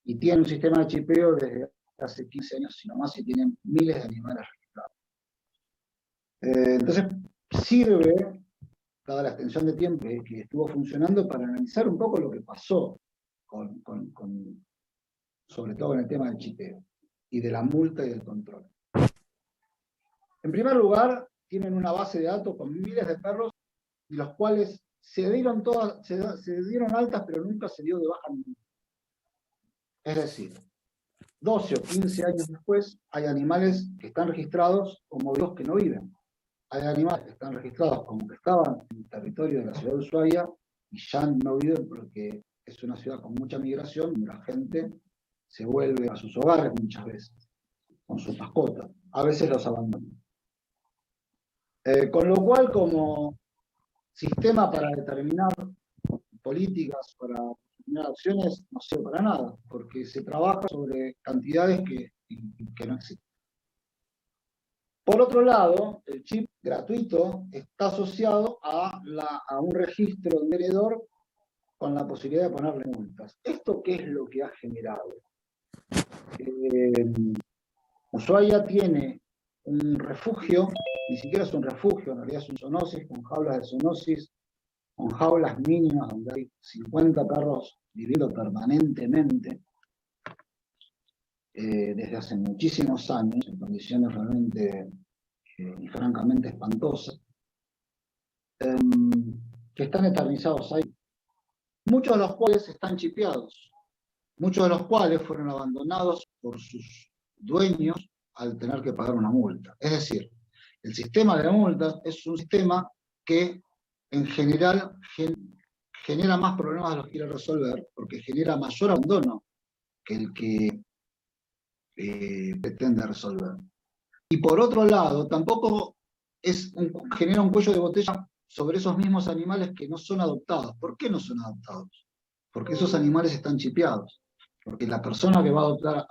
Y tienen un sistema de chipeo desde hace 15 años, si no más, y tienen miles de animales registrados. Entonces, sirve, dada la extensión de tiempo que estuvo funcionando, para analizar un poco lo que pasó, sobre todo en el tema del chipeo, y de la multa y del control. En primer lugar, tienen una base de datos con miles de perros, y los cuales se dieron altas, pero nunca se dio de baja ninguna. Es decir, 12 o 15 años después, hay animales que están registrados como los que no viven. Hay animales que están registrados como que estaban en el territorio de la ciudad de Ushuaia y ya no viven porque es una ciudad con mucha migración y la gente se vuelve a sus hogares muchas veces, con sus mascotas. A veces los abandonan. Con lo cual, como sistema para determinar políticas, para determinar acciones, no sirve para nada, porque se trabaja sobre cantidades que no existen. Por otro lado, el chip gratuito está asociado a un registro de veredor con la posibilidad de ponerle multas. ¿Esto qué es lo que ha generado? Ushuaia tiene un refugio, ni siquiera es un refugio, en realidad es un zoonosis, con jaulas de zoonosis, con jaulas mínimas donde hay 50 perros viviendo permanentemente, desde hace muchísimos años, en condiciones realmente y francamente espantosas, que están eternizados ahí. Muchos de los cuales están chipeados, muchos de los cuales fueron abandonados por sus dueños al tener que pagar una multa. Es decir, el sistema de multas es un sistema que en general genera más problemas de los que quiere resolver, porque genera mayor abandono que el que pretende resolver. Y por otro lado, tampoco genera un cuello de botella sobre esos mismos animales que no son adoptados. ¿Por qué no son adoptados? Porque esos animales están chipeados. Porque la persona que va a adoptar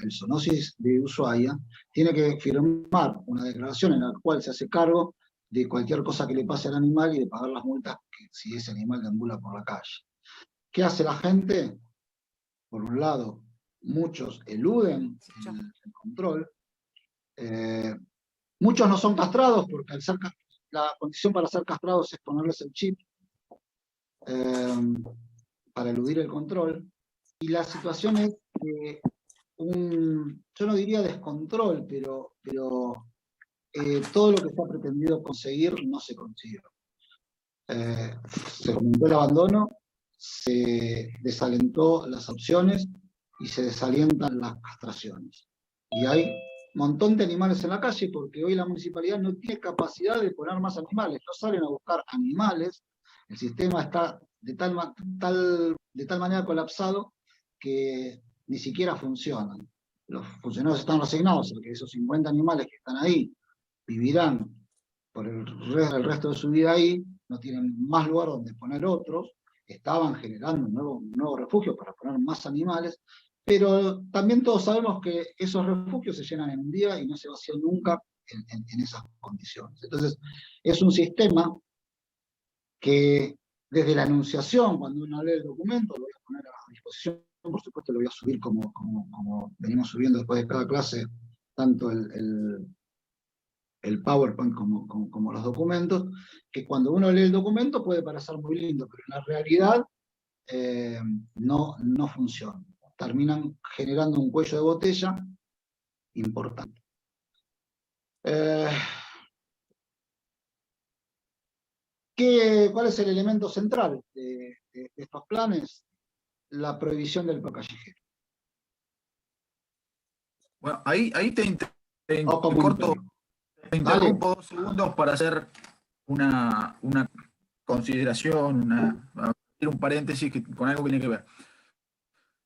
el zoonosis de Ushuaia tiene que firmar una declaración en la cual se hace cargo de cualquier cosa que le pase al animal y de pagar las multas si ese animal deambula por la calle. ¿Qué hace la gente? Por un lado, muchos eluden el control. Muchos no son castrados porque la condición para ser castrados es ponerles el chip para eludir el control. Y la situación es yo no diría descontrol, pero todo lo que se ha pretendido conseguir no se consiguió. Se aumentó el abandono, se desalentó las opciones y se desalientan las castraciones. Y hay un montón de animales en la calle porque hoy la municipalidad no tiene capacidad de poner más animales, no salen a buscar animales, el sistema está de tal manera colapsado que ni siquiera funcionan. Los funcionarios están resignados a que esos 50 animales que están ahí vivirán por el resto de su vida ahí, no tienen más lugar donde poner otros, estaban generando un nuevo refugio para poner más animales, pero también todos sabemos que esos refugios se llenan en un día y no se vacían nunca en esas condiciones. Entonces, es un sistema que desde la anunciación, cuando uno lee el documento, lo voy a poner a disposición, por supuesto lo voy a subir como venimos subiendo después de cada clase, tanto el PowerPoint como los documentos, que cuando uno lee el documento puede parecer muy lindo, pero en la realidad no funciona. Terminan generando un cuello de botella importante. ¿Cuál es el elemento central de estos planes? La prohibición del perro callejero. Bueno, ahí te O corto, te interrumpo Dale. 2 segundos para hacer una consideración, un paréntesis con algo que tiene que ver.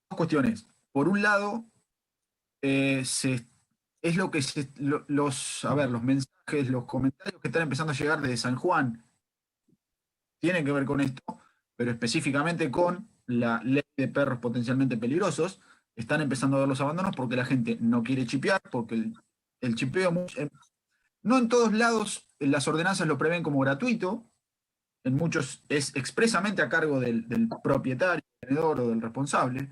Dos cuestiones. Por un lado, es lo que los mensajes, los comentarios que están empezando a llegar desde San Juan tienen que ver con esto, pero específicamente con la ley de perros potencialmente peligrosos. Están empezando a ver los abandonos porque la gente no quiere chipear, porque el chipeo, no en todos lados las ordenanzas lo prevén como gratuito, en muchos es expresamente a cargo del propietario, del tenedor o del responsable,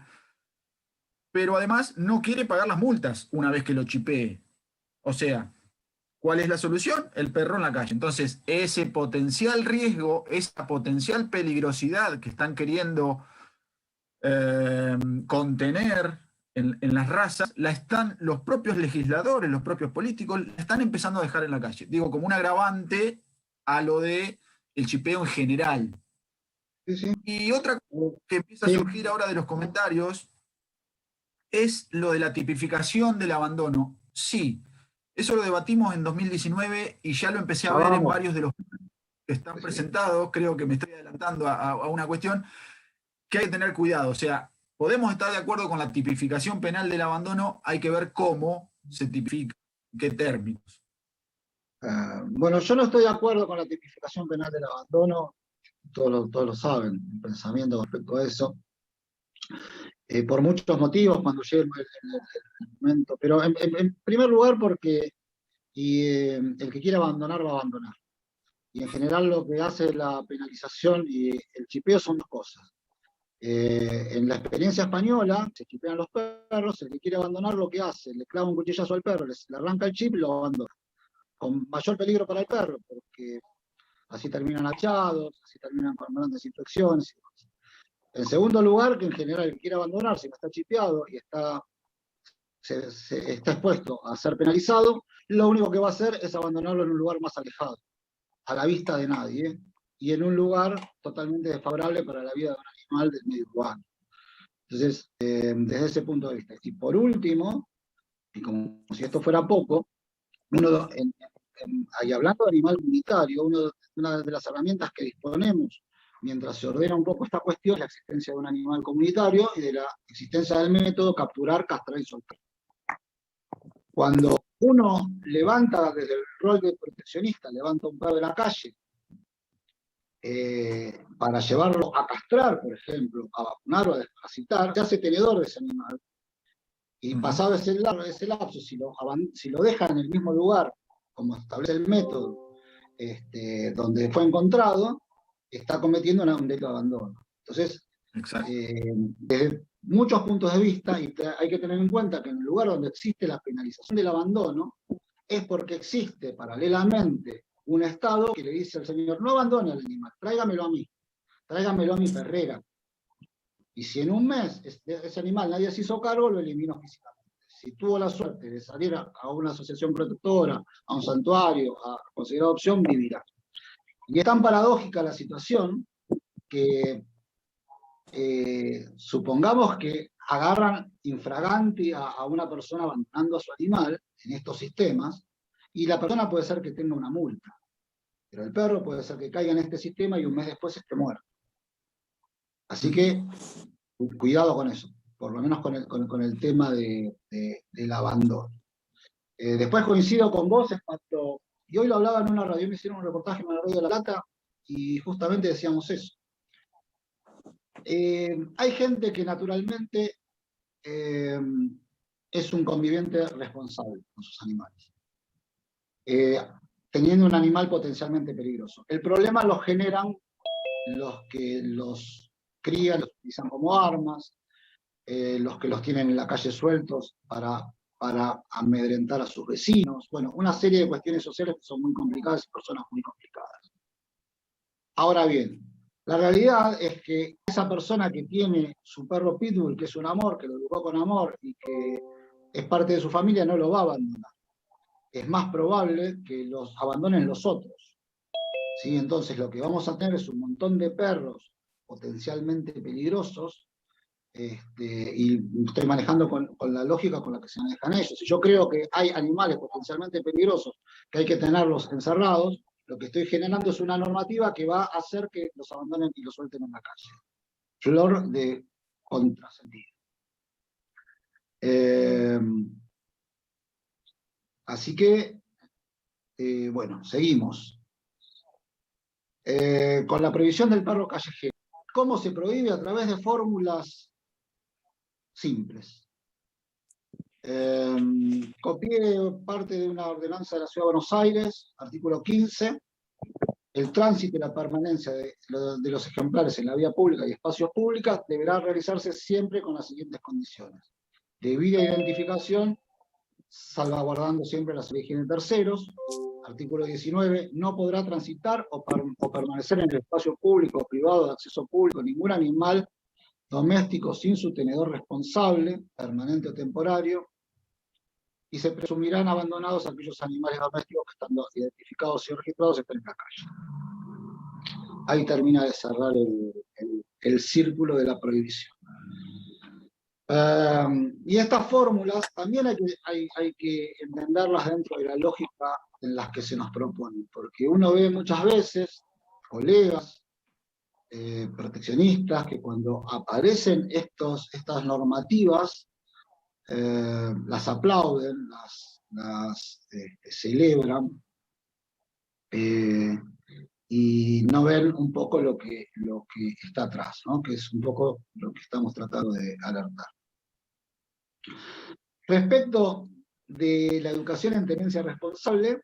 pero además no quiere pagar las multas una vez que lo chipee. O sea, ¿cuál es la solución? El perro en la calle. Entonces, ese potencial riesgo, esa potencial peligrosidad que están queriendo contener en las razas, los propios legisladores, los propios políticos, la están empezando a dejar en la calle. Digo, como un agravante a lo de el chipeo en general. Sí, sí. Y otra cosa que empieza a surgir ahora de los comentarios es lo de la tipificación del abandono. Sí, eso lo debatimos en 2019 y ya lo empecé a ver en varios de los que están presentados. Creo que me estoy adelantando a una cuestión que hay que tener cuidado. O sea, podemos estar de acuerdo con la tipificación penal del abandono, hay que ver cómo se tipifica, en qué términos. Bueno, yo no estoy de acuerdo con la tipificación penal del abandono, todos lo saben, mi pensamiento respecto a eso, por muchos motivos cuando llegue el momento, pero en primer lugar porque el que quiere abandonar va a abandonar. Y en general lo que hace la penalización y el chipeo son dos cosas. En la experiencia española, se chipean los perros, el que quiere abandonar lo que hace, le clava un cuchillazo al perro, le arranca el chip y lo abandona. Con mayor peligro para el perro, porque así terminan achados, así terminan con grandes infecciones. En segundo lugar, que en general el que quiere abandonar, si no está chipeado y está expuesto a ser penalizado, lo único que va a hacer es abandonarlo en un lugar más alejado, a la vista de nadie, y en un lugar totalmente desfavorable para la vida de un animal del medio urbano. Entonces, desde ese punto de vista. Y por último, y como si esto fuera poco, y hablando de animal comunitario, una de las herramientas que disponemos mientras se ordena un poco esta cuestión es la existencia de un animal comunitario y de la existencia del método capturar, castrar y soltar. Cuando uno levanta desde el rol de proteccionista, levanta un perro de la calle para llevarlo a castrar, por ejemplo, a vacunar o a desparasitar, se hace tenedor de ese animal. Y pasado ese lapso, si lo deja en el mismo lugar, como establece el método, donde fue encontrado, está cometiendo un delito de abandono. Entonces, desde muchos puntos de vista, y hay que tener en cuenta que en el lugar donde existe la penalización del abandono, es porque existe paralelamente un Estado que le dice al señor, no abandone al animal, tráigamelo a mi perrera. Y si en un mes ese animal nadie se hizo cargo, lo eliminó físicamente. Si tuvo la suerte de salir a una asociación protectora, a un santuario, a conseguir adopción, vivirá. Y es tan paradójica la situación que supongamos que agarran infraganti a una persona abandonando a su animal en estos sistemas, y la persona puede ser que tenga una multa, pero el perro puede ser que caiga en este sistema y un mes después esté muerto. Así que cuidado con eso, por lo menos con el tema del abandono. Después coincido con vos en cuanto, y hoy lo hablaba en una radio, me hicieron un reportaje en la radio de La Plata, y justamente decíamos eso. Hay gente que naturalmente es un conviviente responsable con sus animales, teniendo un animal potencialmente peligroso. El problema lo generan los que los crían, los utilizan como armas, los que los tienen en la calle sueltos para amedrentar a sus vecinos. Bueno, una serie de cuestiones sociales que son muy complicadas y personas muy complicadas. Ahora bien, la realidad es que esa persona que tiene su perro pitbull, que es un amor, que lo educó con amor y que es parte de su familia, no lo va a abandonar. Es más probable que los abandonen los otros. ¿Sí? Entonces lo que vamos a tener es un montón de perros potencialmente peligrosos, y estoy manejando con la lógica con la que se manejan ellos. Si yo creo que hay animales potencialmente peligrosos que hay que tenerlos encerrados, lo que estoy generando es una normativa que va a hacer que los abandonen y los suelten en la calle. Flor de contrasentido. Así que, bueno, seguimos. Con la prohibición del perro callejero. ¿Cómo se prohíbe? A través de fórmulas simples. Copié parte de una ordenanza de la Ciudad de Buenos Aires, artículo 15, el tránsito y la permanencia de los ejemplares en la vía pública y espacios públicos deberá realizarse siempre con las siguientes condiciones: debida identificación, salvaguardando siempre la higiene de terceros. Artículo 19, no podrá transitar o permanecer en el espacio público o privado de acceso público ningún animal doméstico sin su tenedor responsable, permanente o temporario, y se presumirán abandonados aquellos animales domésticos que estando identificados y registrados estén en la calle. Ahí termina de cerrar el círculo de la prohibición. Y estas fórmulas también hay que entenderlas dentro de la lógica en las que se nos proponen, porque uno ve muchas veces colegas proteccionistas que cuando aparecen estas normativas las aplauden, las celebran, y no ven un poco lo que está atrás, ¿no? Que es un poco lo que estamos tratando de alertar. Respecto de la educación en tenencia responsable,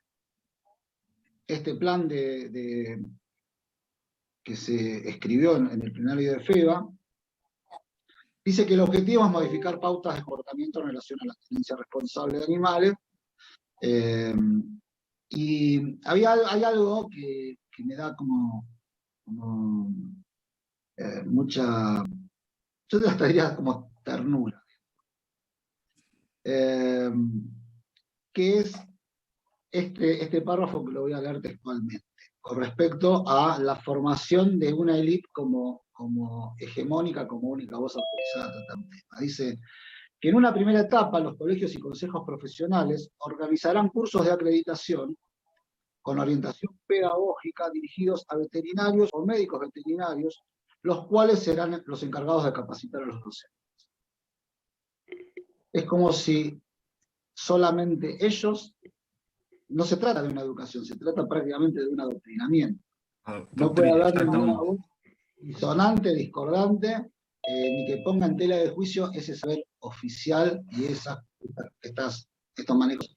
este plan que se escribió en el plenario de FEBA, dice que el objetivo es modificar pautas de comportamiento en relación a la tenencia responsable de animales, y hay algo que me da como mucha, yo hasta diría como ternura, que es este párrafo que lo voy a leer textualmente, con respecto a la formación de una élite como hegemónica, como única voz autorizada a tratar un tema. Dice que en una primera etapa los colegios y consejos profesionales organizarán cursos de acreditación con orientación pedagógica dirigidos a veterinarios o médicos veterinarios, los cuales serán los encargados de capacitar a los docentes. Es como si solamente ellos, no se trata de una educación, se trata prácticamente de un adoctrinamiento. No puede haber ninguna voz disonante, discordante, ni que ponga en tela de juicio ese saber oficial y estos manejos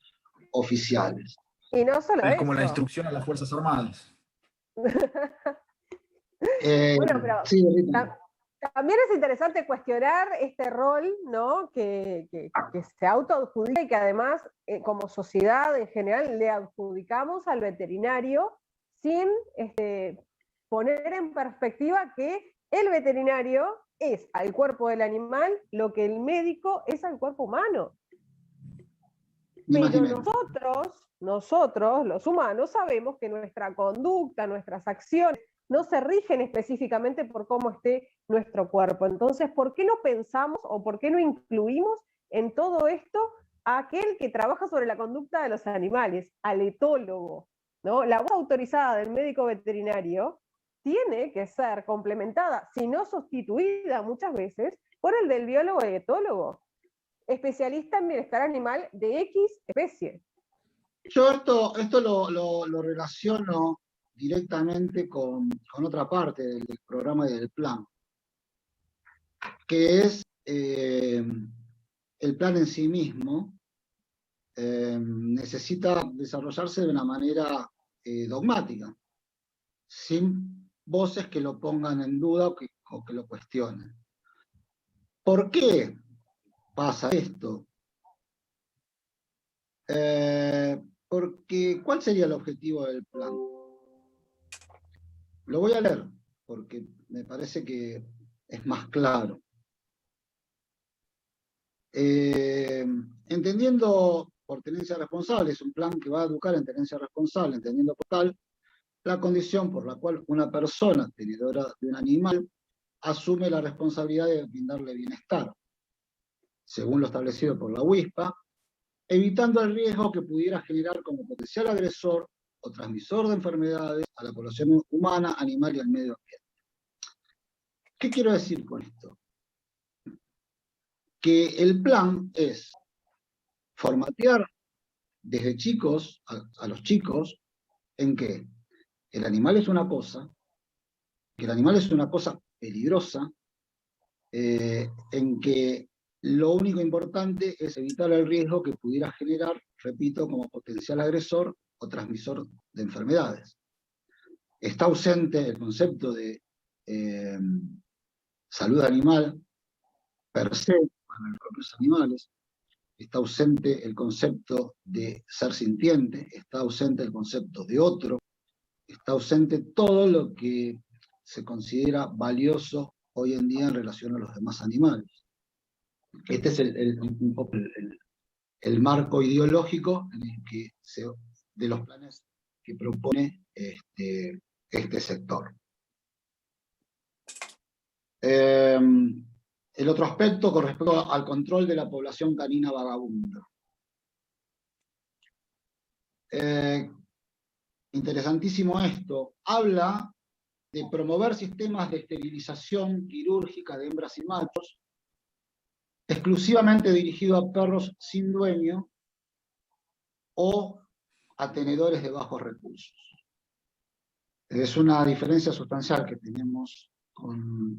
oficiales. Y no solo es eso. como la instrucción a las Fuerzas Armadas. Bueno, pero sí, también es interesante cuestionar este rol, ¿no? que se autoadjudica y que además, como sociedad en general, le adjudicamos al veterinario sin poner en perspectiva que el veterinario es al cuerpo del animal lo que el médico es al cuerpo humano. Pero nosotros, los humanos, sabemos que nuestra conducta, nuestras acciones, no se rigen específicamente por cómo esté nuestro cuerpo. Entonces, ¿por qué no pensamos o por qué no incluimos en todo esto a aquel que trabaja sobre la conducta de los animales, al etólogo, ¿no? La voz autorizada del médico veterinario tiene que ser complementada, si no sustituida muchas veces, por el del biólogo y etólogo, especialista en bienestar animal de X especie. Yo esto lo relaciono directamente con otra parte del programa y del plan. que es el plan en sí mismo, necesita desarrollarse de una manera dogmática, sin voces que lo pongan en duda o que lo cuestionen. ¿Por qué pasa esto? Porque, ¿cuál sería el objetivo del plan? Lo voy a leer, porque me parece que es más claro. Entendiendo por tenencia responsable, es un plan que va a educar en tenencia responsable, entendiendo por tal, la condición por la cual una persona tenedora de un animal asume la responsabilidad de brindarle bienestar, según lo establecido por la WISPA, evitando el riesgo que pudiera generar como potencial agresor o transmisor de enfermedades a la población humana, animal y al medio ambiente. ¿Qué quiero decir con esto? Que el plan es formatear desde chicos a los chicos en que el animal es una cosa, que el animal es una cosa peligrosa, en que lo único importante es evitar el riesgo que pudiera generar, repito, como potencial agresor o transmisor de enfermedades. Está ausente el concepto de salud animal per se para los propios animales, está ausente el concepto de ser sintiente, está ausente el concepto de otro, está ausente todo lo que se considera valioso hoy en día en relación a los demás animales. Este es un poco el marco ideológico en el que de los planes que propone este sector. El otro aspecto con respecto al control de la población canina vagabunda. Interesantísimo esto. Habla de promover sistemas de esterilización quirúrgica de hembras y machos, exclusivamente dirigido a perros sin dueño o a tenedores de bajos recursos. Es una diferencia sustancial que tenemos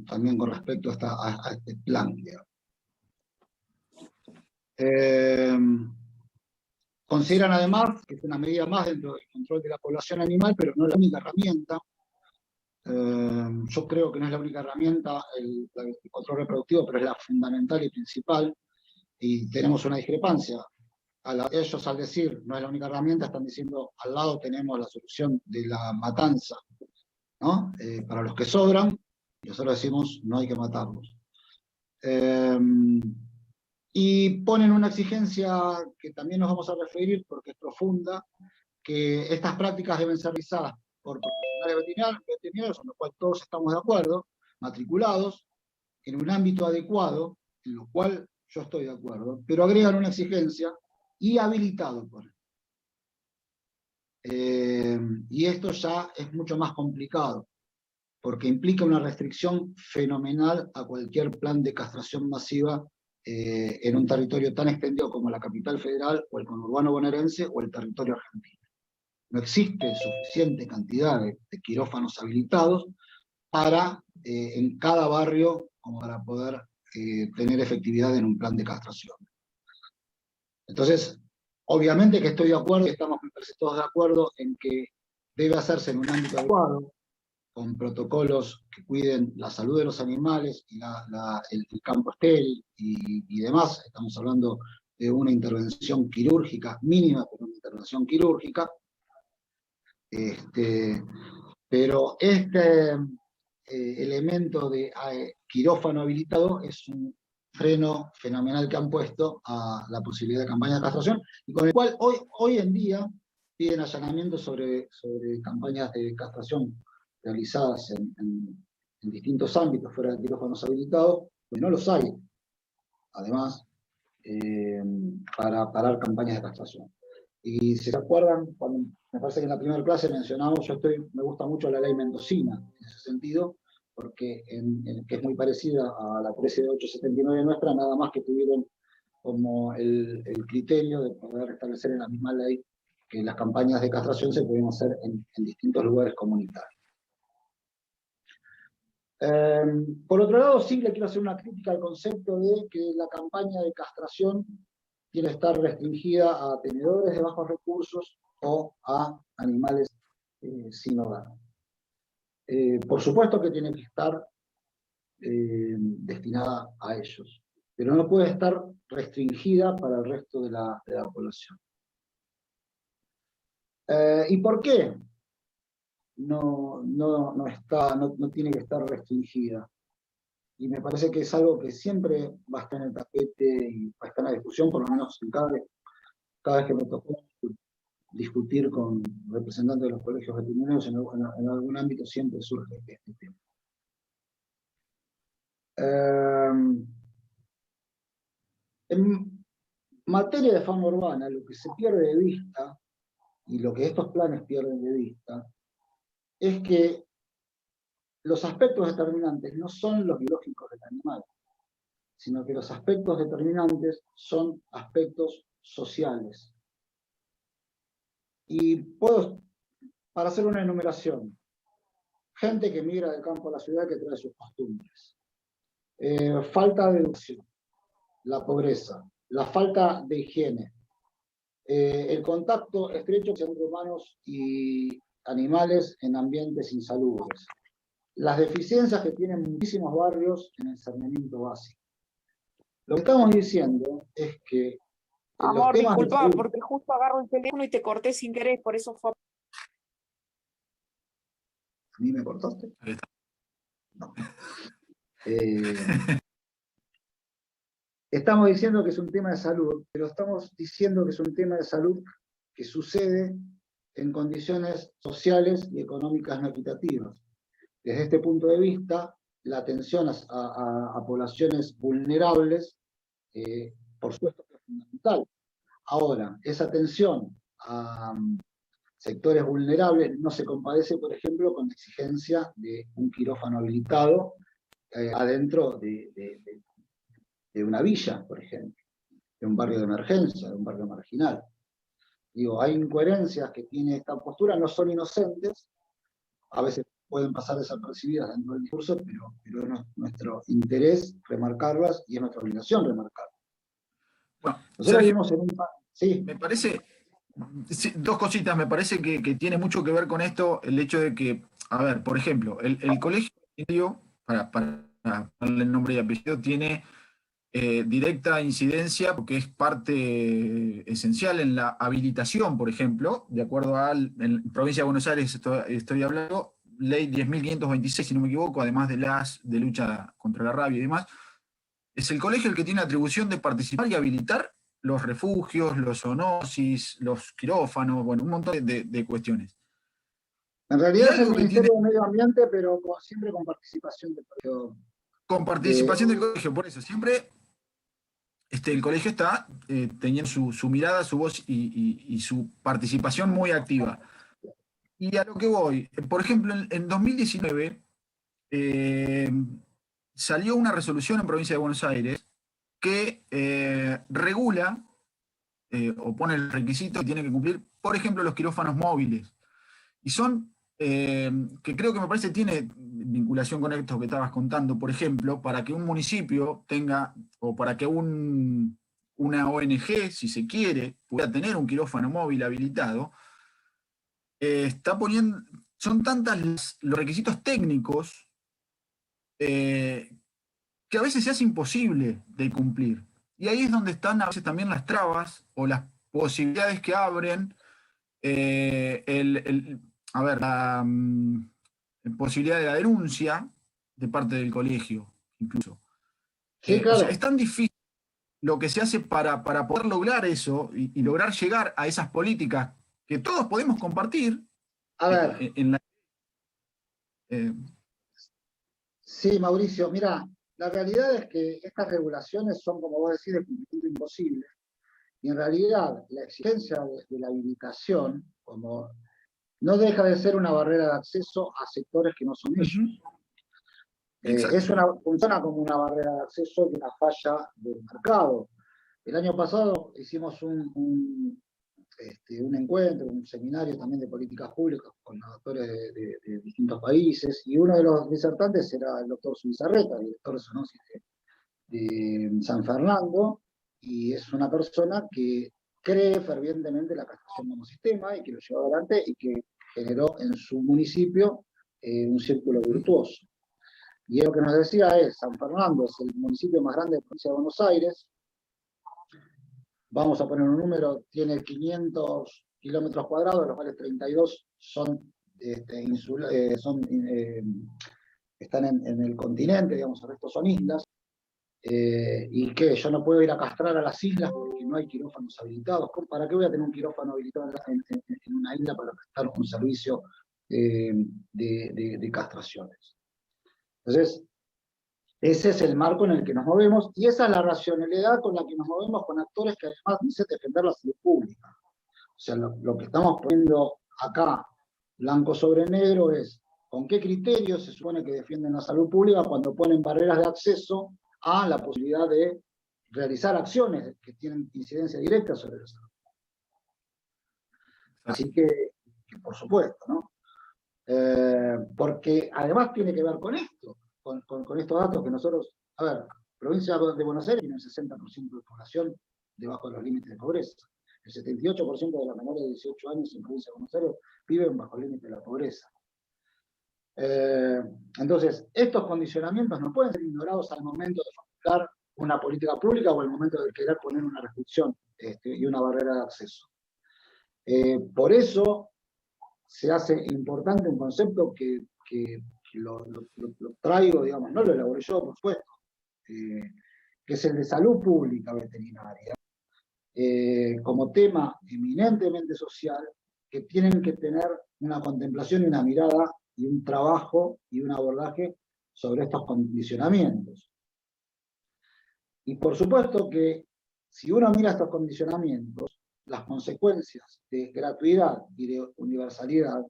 también con respecto a este plan. Consideran además que es una medida más dentro del control de la población animal, pero no la única herramienta. Yo creo que no es la única herramienta el control reproductivo, pero es la fundamental y principal, y tenemos una discrepancia. Ellos al decir no es la única herramienta, están diciendo al lado tenemos la solución de la matanza, ¿no? Para los que sobran, y nosotros decimos no hay que matarlos. Y ponen una exigencia que también nos vamos a referir porque es profunda, que estas prácticas deben ser realizadas por profesionales veterinarios, con lo cual todos estamos de acuerdo, matriculados, en un ámbito adecuado, en lo cual yo estoy de acuerdo, pero agregan una exigencia y habilitado por él. Y esto ya es mucho más complicado, porque implica una restricción fenomenal a cualquier plan de castración masiva en un territorio tan extendido como la capital federal, o el conurbano bonaerense, o el territorio argentino. No existe suficiente cantidad de quirófanos habilitados para, en cada barrio, como para poder tener efectividad en un plan de castración. Entonces, obviamente que estoy de acuerdo, estamos todos de acuerdo en que debe hacerse en un ámbito adecuado, con protocolos que cuiden la salud de los animales y el campo estéril y demás. Estamos hablando de una intervención quirúrgica mínima, pero una intervención quirúrgica. Pero este elemento de quirófano habilitado es un freno fenomenal que han puesto a la posibilidad de campaña de castración, y con el cual hoy en día piden allanamientos sobre campañas de castración realizadas en distintos ámbitos fuera de quirófanos habilitados, pues no los hay, además, para parar campañas de castración. Y si se acuerdan, me parece que en la primera clase mencionamos, me gusta mucho la ley mendocina, en ese sentido, porque que es muy parecida a la 13879 nuestra, nada más que tuvieron como el criterio de poder establecer en la misma ley que las campañas de castración se pueden hacer en distintos lugares comunitarios. Por otro lado, sí le quiero hacer una crítica al concepto de que la campaña de castración tiene que estar restringida a tenedores de bajos recursos o a animales sin hogar. Por supuesto que tiene que estar destinada a ellos, pero no puede estar restringida para el resto de la población. ¿Y por qué no tiene que estar restringida? Y me parece que es algo que siempre va a estar en el tapete y va a estar en la discusión, por lo menos cada vez que me tocó discutir con representantes de los colegios veterinarios, en algún ámbito siempre surge este tema. En materia de fauna urbana, lo que se pierde de vista, y lo que estos planes pierden de vista, es que los aspectos determinantes no son los biológicos del animal, sino que los aspectos determinantes son aspectos sociales. Y para hacer una enumeración, gente que migra del campo a la ciudad que trae sus costumbres, falta de educación, la pobreza, la falta de higiene, el contacto estrecho entre humanos y animales en ambientes insalubres, las deficiencias que tienen muchísimos barrios en el saneamiento básico. Lo que estamos diciendo es que Amor, disculpa, porque justo agarro el teléfono y te corté sin querer, por eso fue. ¿A mí me cortaste? No. Estamos diciendo que es un tema de salud, pero estamos diciendo que es un tema de salud que sucede en condiciones sociales y económicas no equitativas. Desde este punto de vista, la atención a poblaciones vulnerables, por supuesto que es fundamental. Ahora, esa atención a sectores vulnerables no se compadece, por ejemplo, con la exigencia de un quirófano habilitado adentro de una villa, por ejemplo, de un barrio de emergencia, de un barrio marginal. Digo, hay incoherencias que tiene esta postura, no son inocentes, a veces pueden pasar desapercibidas dentro del discurso, pero es nuestro interés remarcarlas y es nuestra obligación remarcarlas. Bueno, nosotros Sergio, vimos en un... Sí. Me parece, sí, dos cositas, me parece que tiene mucho que ver con esto, el hecho de que, a ver, por ejemplo, el colegio, para darle nombre y apellido, tiene directa incidencia porque es parte esencial en la habilitación, por ejemplo, de acuerdo en Provincia de Buenos Aires estoy hablando, ley 10.526, si no me equivoco, además de lucha contra la rabia y demás, es el colegio el que tiene la atribución de participar y habilitar los refugios, los zoonosis, los quirófanos, bueno, un montón de cuestiones. En realidad es el Ministerio de Medio Ambiente, pero siempre con participación del colegio. Con participación del colegio, por eso, siempre el colegio está teniendo su mirada, su voz y su participación muy activa. Y a lo que voy, por ejemplo, en 2019 salió una resolución en Provincia de Buenos Aires que regula o pone el requisito que tiene que cumplir, por ejemplo, los quirófanos móviles. Y son, que creo que me parece tiene vinculación con esto que estabas contando, por ejemplo, para que un municipio tenga, o para que una ONG, si se quiere, pueda tener un quirófano móvil habilitado, está poniendo, son tantas los requisitos técnicos que a veces se hace imposible de cumplir. Y ahí es donde están a veces también las trabas o las posibilidades que abren la posibilidad de la denuncia de parte del colegio, incluso. Sí, claro. O sea, es tan difícil lo que se hace para poder lograr eso y lograr llegar a esas políticas que todos podemos compartir. A ver. Sí, Mauricio, mira, la realidad es que estas regulaciones son, como vos decís, de cumplimiento imposible. Y en realidad, la exigencia de la habilitación, como no deja de ser una barrera de acceso a sectores que no son ellos. Funciona como una barrera de acceso y una falla del mercado. El año pasado hicimos un encuentro, un seminario también de políticas públicas con los doctores de distintos países, y uno de los disertantes era el doctor Zubizarreta, director de zoonosis de San Fernando, y es una persona que cree fervientemente la castración como sistema y que lo llevó adelante y que generó en su municipio un círculo virtuoso. Y lo que nos decía es, San Fernando es el municipio más grande de la provincia de Buenos Aires, vamos a poner un número, tiene 500 kilómetros cuadrados, de los cuales 32 son, están en el continente, digamos, el resto son islas, y que yo no puedo ir a castrar a las islas porque no hay quirófanos habilitados. ¿Para qué voy a tener un quirófano habilitado en una isla para prestar un servicio de castraciones? Entonces, ese es el marco en el que nos movemos, y esa es la racionalidad con la que nos movemos con actores que además dicen defender la salud pública. O sea, lo que estamos poniendo acá, blanco sobre negro, es con qué criterios se supone que defienden la salud pública cuando ponen barreras de acceso a la posibilidad de realizar acciones que tienen incidencia directa sobre la salud. Así que por supuesto, ¿no? Porque además tiene que ver con esto, con estos datos que nosotros, a ver, provincia de Buenos Aires tiene un 60% de población debajo de los límites de pobreza. El 78% de los menores de 18 años en provincia de Buenos Aires viven bajo el límite de la pobreza. Entonces, estos condicionamientos no pueden ser ignorados al momento de formular una política pública o al momento de querer poner una restricción y una barrera de acceso. Por eso se hace importante un concepto que lo traigo, digamos, no lo elaboré yo, por supuesto, que es el de salud pública veterinaria, como tema eminentemente social, que tienen que tener una contemplación y una mirada y un trabajo y un abordaje sobre estos condicionamientos. Y por supuesto que si uno mira estos condicionamientos, las consecuencias de gratuidad y de universalidad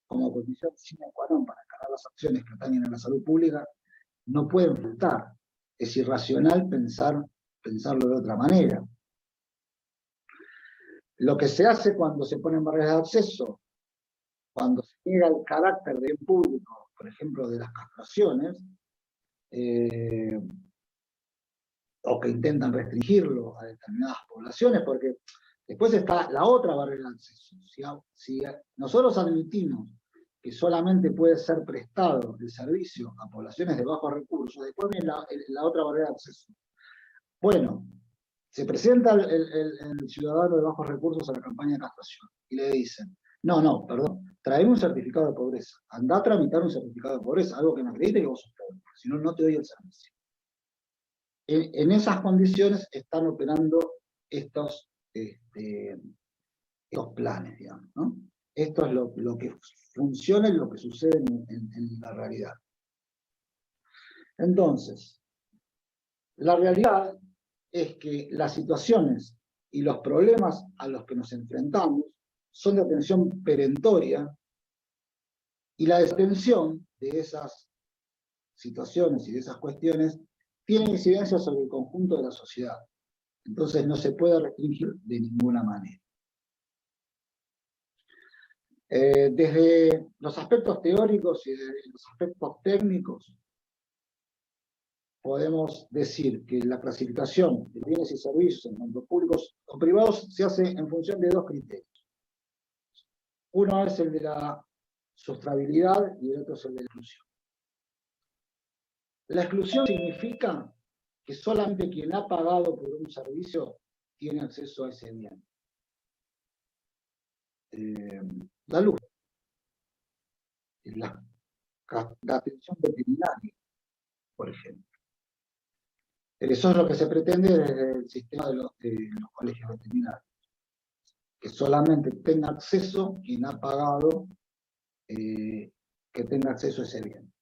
como condición sine qua non para encarar las acciones que atañen a la salud pública no pueden faltar. Es irracional pensarlo de otra manera. Lo que se hace cuando se ponen barreras de acceso, cuando se niega el carácter de bien público, por ejemplo, de las castraciones, o que intentan restringirlo a determinadas poblaciones, porque después está la otra barrera de acceso. Si nosotros admitimos que solamente puede ser prestado el servicio a poblaciones de bajos recursos, después viene la otra barrera de acceso. Bueno, se presenta el ciudadano de bajos recursos a la campaña de castración y le dicen, no, perdón, trae un certificado de pobreza, anda a tramitar un certificado de pobreza, algo que me acredite que vos sos pobre, si no, no te doy el servicio. En esas condiciones están operando estos planes, digamos, ¿no? Esto es lo que funciona y lo que sucede en la realidad. Entonces, la realidad es que las situaciones y los problemas a los que nos enfrentamos son de atención perentoria, y la desatención de esas situaciones y de esas cuestiones tiene incidencia sobre el conjunto de la sociedad. Entonces no se puede restringir de ninguna manera. Desde los aspectos teóricos y desde los aspectos técnicos, podemos decir que la clasificación de bienes y servicios en tanto públicos o privados se hace en función de dos criterios. Uno es el de la sustrabilidad y el otro es el de la exclusión. La exclusión significa que solamente quien ha pagado por un servicio tiene acceso a ese bien. La luz, la atención veterinaria, por ejemplo. Eso es lo que se pretende desde el sistema de los colegios veterinarios. Que solamente tenga acceso quien ha pagado, que tenga acceso a ese bien.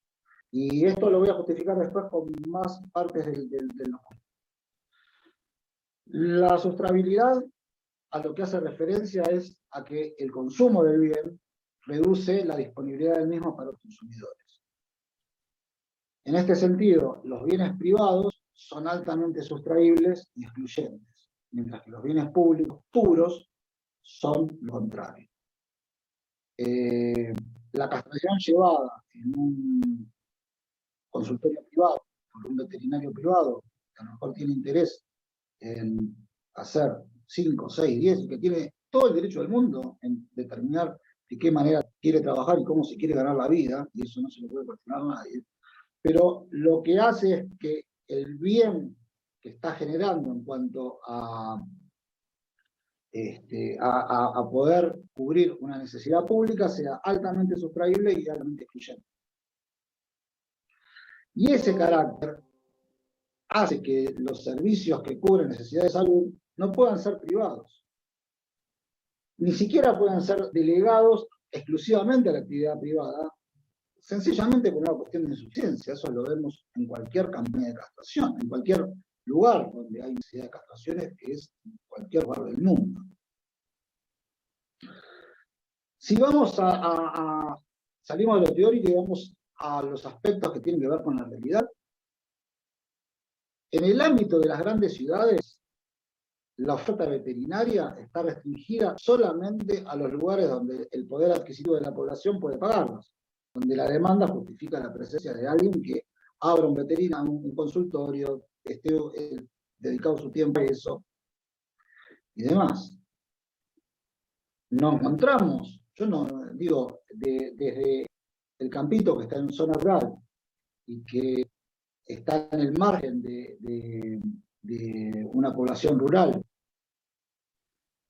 Y esto lo voy a justificar después con más partes del documento. La sustrabilidad a lo que hace referencia es a que el consumo del bien reduce la disponibilidad del mismo para los consumidores. En este sentido, los bienes privados son altamente sustraíbles y excluyentes, mientras que los bienes públicos puros son lo contrario. La castración llevada en un consultorio privado, por un veterinario privado, que a lo mejor tiene interés en hacer 5, 6, 10, y que tiene todo el derecho del mundo en determinar de qué manera quiere trabajar y cómo se quiere ganar la vida, y eso no se lo puede cuestionar a nadie, pero lo que hace es que el bien que está generando en cuanto a poder cubrir una necesidad pública sea altamente sustraíble y altamente excluyente. Y ese carácter hace que los servicios que cubren necesidades de salud no puedan ser privados. Ni siquiera puedan ser delegados exclusivamente a la actividad privada, sencillamente por una cuestión de insuficiencia. Eso lo vemos en cualquier campaña de castración, en cualquier lugar donde hay necesidad de castraciones, que es en cualquier lugar del mundo. Si vamos salimos de lo teórico y vamos a los aspectos que tienen que ver con la realidad, en el ámbito de las grandes ciudades, la oferta veterinaria está restringida solamente a los lugares donde el poder adquisitivo de la población puede pagarlos, donde la demanda justifica la presencia de alguien que abra un veterinario, un consultorio, esté dedicado su tiempo a eso y demás. No encontramos, yo no digo, desde el campito que está en zona rural y que está en el margen de una población rural,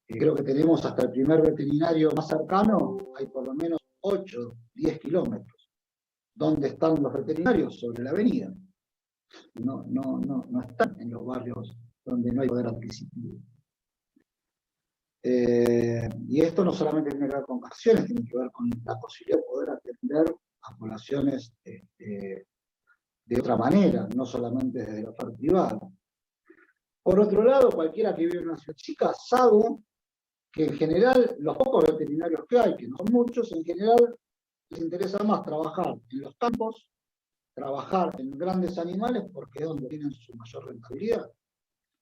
creo que tenemos hasta el primer veterinario más cercano, hay por lo menos 8, 10 kilómetros. ¿Dónde están los veterinarios? Sobre la avenida. No están en los barrios donde no hay poder adquisitivo. Y esto no solamente tiene que ver con acciones, tiene que ver con la posibilidad de poder atender a poblaciones de otra manera, no solamente desde la oferta privada. Por otro lado, cualquiera que vive en una ciudad chica sabe que en general los pocos veterinarios que hay, que no son muchos, en general les interesa más trabajar en los campos, trabajar en grandes animales, porque es donde tienen su mayor rentabilidad.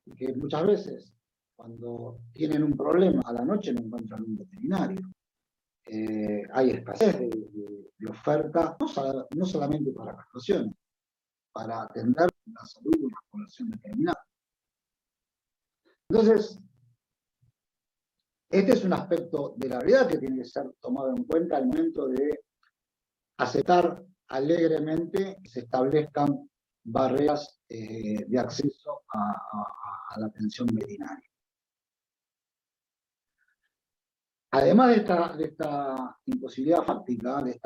Y que muchas veces, cuando tienen un problema a la noche, no encuentran un veterinario. Hay escasez de oferta, no solamente para castraciones, para atender la salud de una población determinada. Entonces, este es un aspecto de la realidad que tiene que ser tomado en cuenta al momento de aceptar alegremente que se establezcan barreras de acceso a la atención veterinaria. Además de esta imposibilidad fáctica, de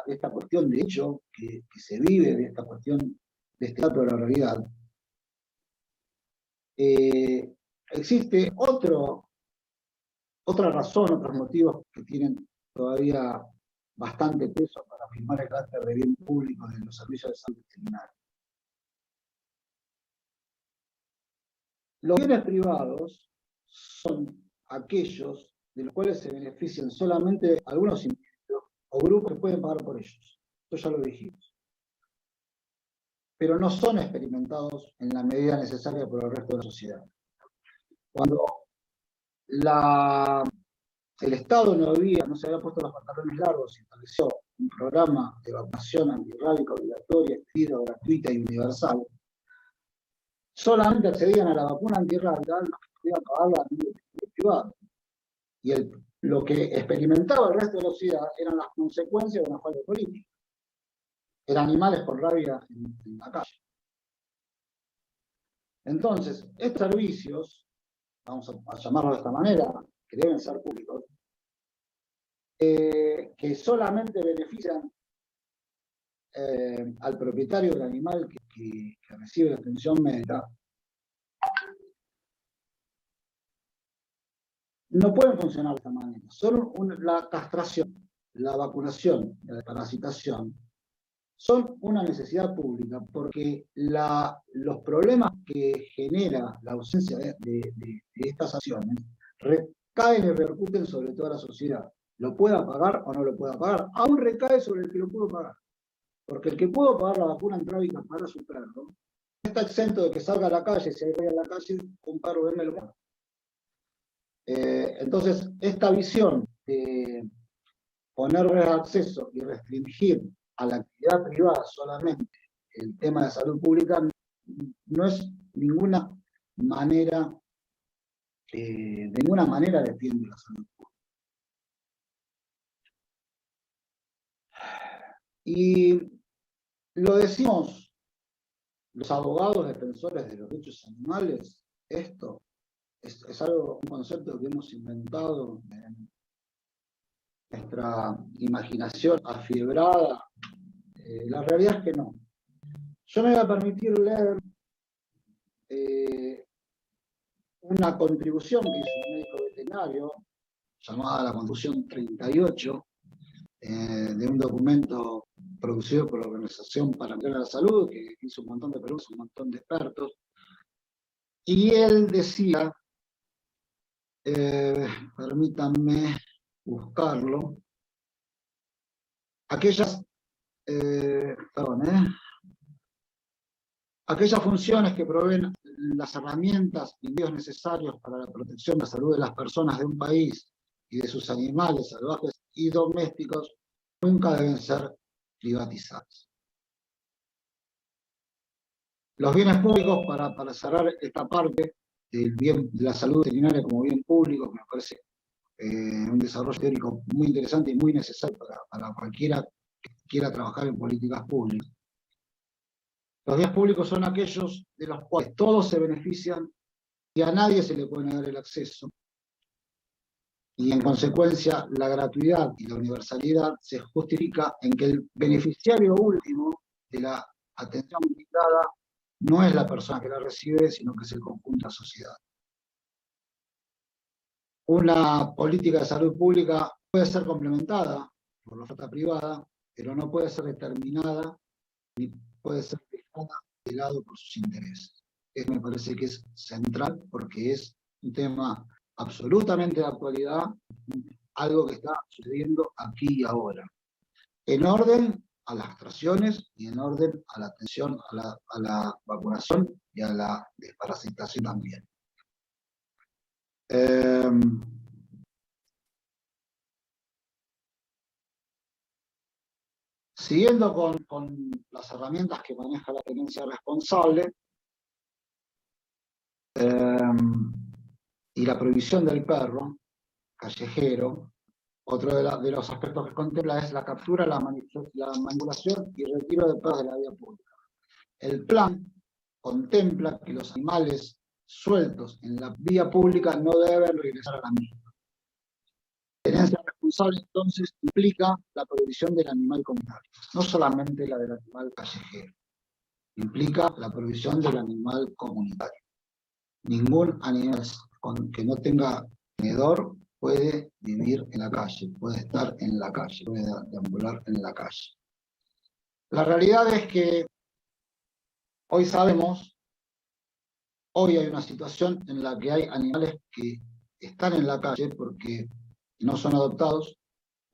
esta cuestión de hecho que se vive, de esta cuestión de este dato de la realidad, existe otra razón, otros motivos que tienen todavía bastante peso para afirmar el carácter de bien público de los servicios de salud veterinaria. Los bienes privados son aquellos de los cuales se benefician solamente algunos individuos o grupos que pueden pagar por ellos. Esto ya lo dijimos. Pero no son experimentados en la medida necesaria por el resto de la sociedad. Cuando el Estado no se había puesto los pantalones largos y estableció un programa de vacunación antirrábica obligatoria, expedida, gratuita y universal, solamente accedían a la vacuna antirrábica los que podían pagarla a nivel privado. Y lo que experimentaba el resto de la sociedad eran las consecuencias de una falta de política. Eran animales con rabia en la calle. Entonces, estos servicios, vamos a llamarlo de esta manera, que deben ser públicos, que solamente benefician al propietario del animal que recibe la atención médica, no pueden funcionar de esta manera. Solo la castración, la vacunación, la desparasitación, son una necesidad pública porque los problemas que genera la ausencia de estas acciones recaen y repercuten sobre toda la sociedad. Lo pueda pagar o no lo pueda pagar, aún recae sobre el que lo pudo pagar. Porque el que pudo pagar la vacuna antrábica para su perro, no está exento de que salga a la calle, si hay rey en la calle, un perro démelo. Entonces, esta visión de poner reglas de acceso y restringir a la actividad privada solamente el tema de salud pública no es de ninguna manera defiende la salud pública. Y lo decimos los abogados defensores de los derechos animales, esto es algo, un concepto que hemos inventado en nuestra imaginación afiebrada. La realidad es que no. Yo me voy a permitir leer una contribución que hizo un médico veterinario, llamada la Contribución 38, de un documento producido por la Organización Panamericana de la Salud, que hizo un montón de preguntas, un montón de expertos, y él decía, permítanme buscarlo, aquellas funciones que proveen las herramientas y medios necesarios para la protección de la salud de las personas de un país y de sus animales salvajes y domésticos nunca deben ser privatizadas. Los bienes públicos, para cerrar esta parte del bien de la salud veterinaria como bien público, que me parece un desarrollo teórico muy interesante y muy necesario para cualquiera que quiera trabajar en políticas públicas. Los bienes públicos son aquellos de los cuales todos se benefician y a nadie se le puede negar el acceso. Y en consecuencia, la gratuidad y la universalidad se justifica en que el beneficiario último de la atención brindada no es la persona que la recibe, sino que es el conjunto de la sociedad. Una política de salud pública puede ser complementada por la oferta privada, pero no puede ser determinada ni puede ser dejada de lado por sus intereses. Eso me parece que es central porque es un tema absolutamente de actualidad, algo que está sucediendo aquí y ahora, en orden a las castraciones y en orden a la atención a la vacunación y a la desparasitación también. Siguiendo con las herramientas que maneja la tenencia responsable y la prohibición del perro callejero, otro de los aspectos que contempla es la captura, la manipulación y retiro de perros de la vía pública. El plan contempla que los animales sueltos en la vía pública no deben regresar a la misma. Tenencia responsable entonces implica la prohibición del animal comunitario, no solamente la del animal callejero, implica la prohibición del animal comunitario. Ningún animal que no tenga tenedor puede vivir en la calle, puede estar en la calle, puede deambular en la calle. La realidad es que hoy sabemos, hoy hay una situación en la que hay animales que están en la calle porque no son adoptados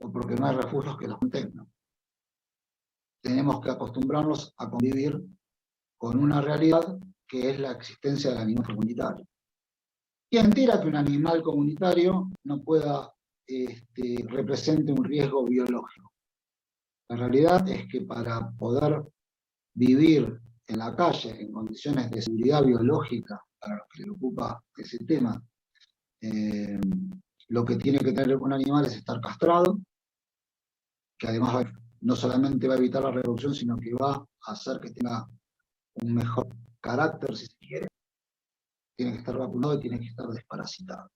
o porque no hay refugios que los mantengan. Tenemos que acostumbrarnos a convivir con una realidad que es la existencia del animal comunitario. Y es mentira que un animal comunitario no pueda, represente un riesgo biológico. La realidad es que para poder vivir en la calle en condiciones de seguridad biológica, para los que les ocupa ese tema, lo que tiene que tener un animal es estar castrado, que además no solamente va a evitar la reproducción, sino que va a hacer que tenga un mejor carácter, si se quiere. Tiene que estar vacunado y tiene que estar desparasitado.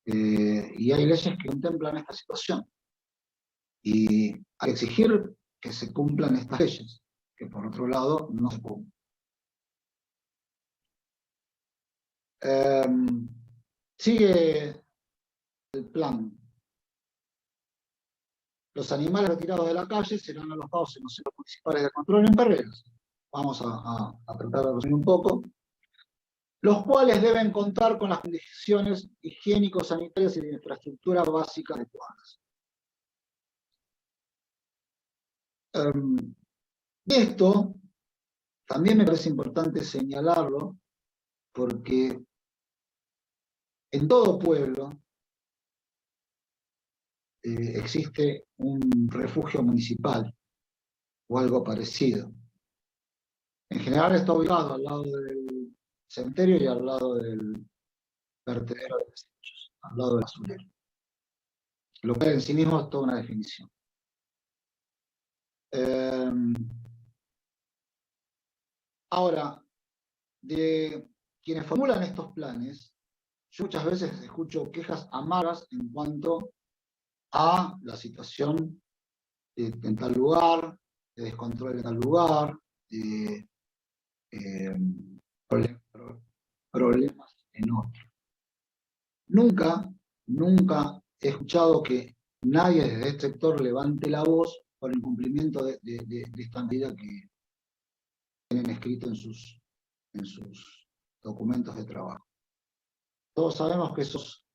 Y hay leyes que contemplan esta situación. Y hay que exigir que se cumplan estas leyes, que por otro lado no se cumplen. Sigue el plan. Los animales retirados de la calle serán alojados en los centros municipales de control en barreras. Vamos a tratar de resumir un poco. Los cuales deben contar con las condiciones higiénico-sanitarias y de infraestructura básica adecuadas. Esto también me parece importante señalarlo, porque en todo pueblo existe un refugio municipal o algo parecido. En general está ubicado al lado del cementerio y al lado del vertedero de desechos, al lado del basurero. Lo que en sí mismo es toda una definición. Ahora, de quienes formulan estos planes, yo muchas veces escucho quejas amargas en cuanto a la situación en tal lugar, de descontrol en tal lugar, de problemas en otro. Nunca he escuchado que nadie desde este sector levante la voz por el incumplimiento de esta medida que tienen escrito en sus documentos de trabajo. Todos sabemos que esos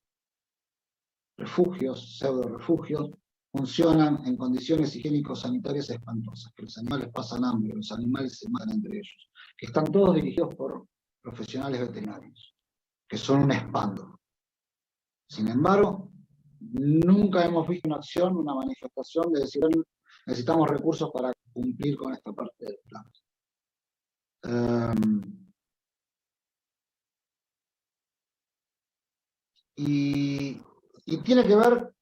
refugios, pseudo-refugios, funcionan en condiciones higiénico-sanitarias espantosas, que los animales pasan hambre, los animales se matan entre ellos, que están todos dirigidos por profesionales veterinarios, que son un espanto. Sin embargo, nunca hemos visto una acción, una manifestación de decir, necesitamos recursos para cumplir con esta parte del plan. Y tiene que ver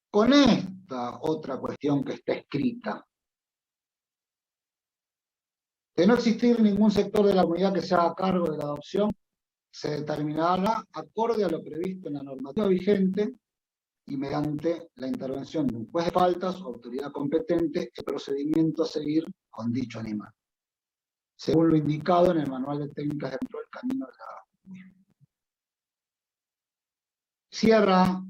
con esta otra cuestión que está escrita. De no existir ningún sector de la comunidad que se haga cargo de la adopción, se determinará acorde a lo previsto en la normativa vigente y mediante la intervención de un juez de faltas o autoridad competente el procedimiento a seguir con dicho animal, según lo indicado en el manual de técnicas de control canino de la cierra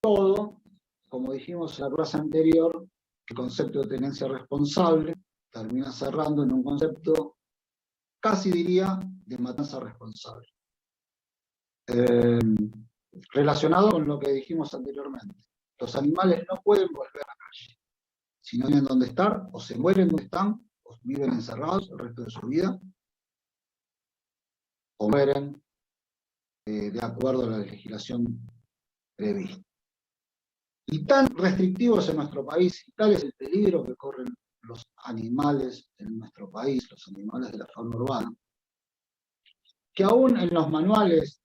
todo, como dijimos en la clase anterior, el concepto de tenencia responsable termina cerrando en un concepto, casi diría, de matanza responsable. Relacionado con lo que dijimos anteriormente. Los animales no pueden volver a la calle. Si no tienen dónde estar, o se mueren donde están, o viven encerrados el resto de su vida, o mueren de acuerdo a la legislación prevista. Y tan restrictivos en nuestro país, y tal es el peligro que corren los animales en nuestro país, los animales de la fauna urbana, que aún en los manuales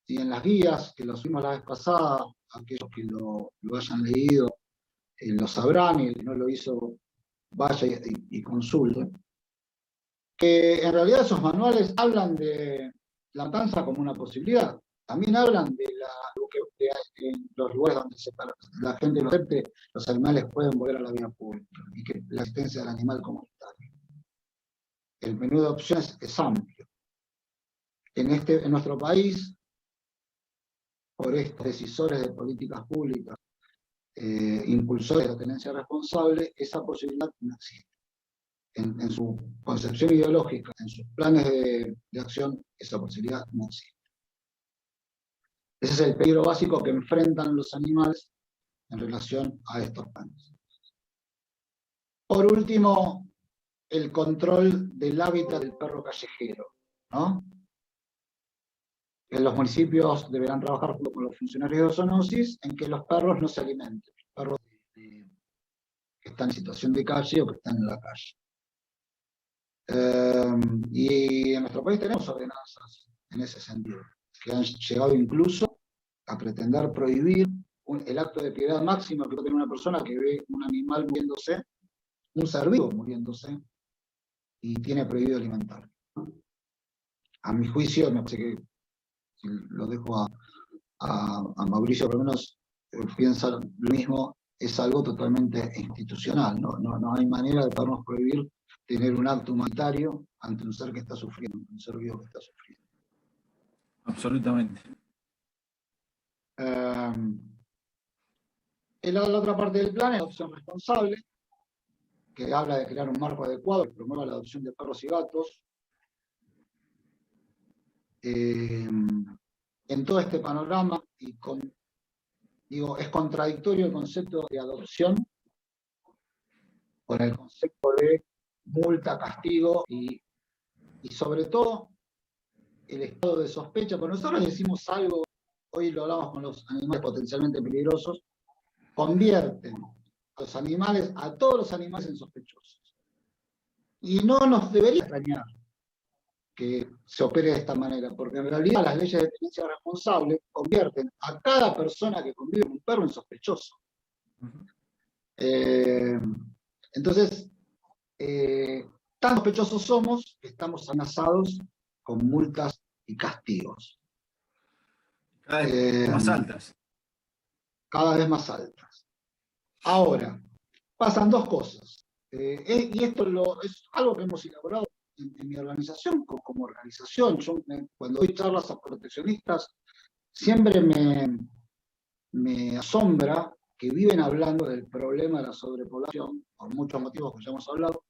y en las guías, que los vimos la vez pasada, aquellos que lo hayan leído lo sabrán, y el que no lo hizo, vaya y consulte, que en realidad esos manuales hablan de la matanza como una posibilidad. También hablan de los lugares donde la gente lo acepte, los animales pueden volver a la vida pública y que la existencia del animal comunitario. El menú de opciones es amplio. En nuestro país, por estos decisores de políticas públicas, impulsores de la tenencia responsable, esa posibilidad no existe. En su concepción ideológica, en sus planes de acción, esa posibilidad no existe. Ese es el peligro básico que enfrentan los animales en relación a estos planes. Por último, el control del hábitat del perro callejero, ¿no? Los municipios deberán trabajar junto con los funcionarios de zoonosis en que los perros no se alimenten, los perros que están en situación de calle o que están en la calle. Y en nuestro país tenemos ordenanzas en ese sentido, que han llegado incluso a pretender prohibir el acto de piedad máxima que puede tener una persona que ve un animal muriéndose, un ser vivo muriéndose, y tiene prohibido alimentar. A mi juicio, me parece que, si lo dejo a Mauricio, por lo menos piensa lo mismo, es algo totalmente institucional, no hay manera de podernos prohibir tener un acto humanitario ante un ser que está sufriendo, un ser vivo que está sufriendo. Absolutamente. La otra parte del plan es adopción responsable, que habla de crear un marco adecuado que promueva la adopción de perros y gatos. En todo este panorama, es contradictorio el concepto de adopción con el concepto de multa, castigo y sobre todo el estado de sospecha. Pero nosotros decimos algo hoy lo hablamos con los animales potencialmente peligrosos, convierten a todos los animales en sospechosos. Y no nos debería extrañar que se opere de esta manera, porque en realidad las leyes de tenencia responsable convierten a cada persona que convive con un perro en sospechoso. Entonces, tan sospechosos somos que estamos amenazados con multas y castigos. Cada vez más altas. Cada vez más altas. Ahora, pasan dos cosas. Y esto es algo que hemos elaborado en mi organización, como organización. Yo, cuando doy charlas a proteccionistas, siempre me asombra que viven hablando del problema de la sobrepoblación, por muchos motivos que ya hemos hablado,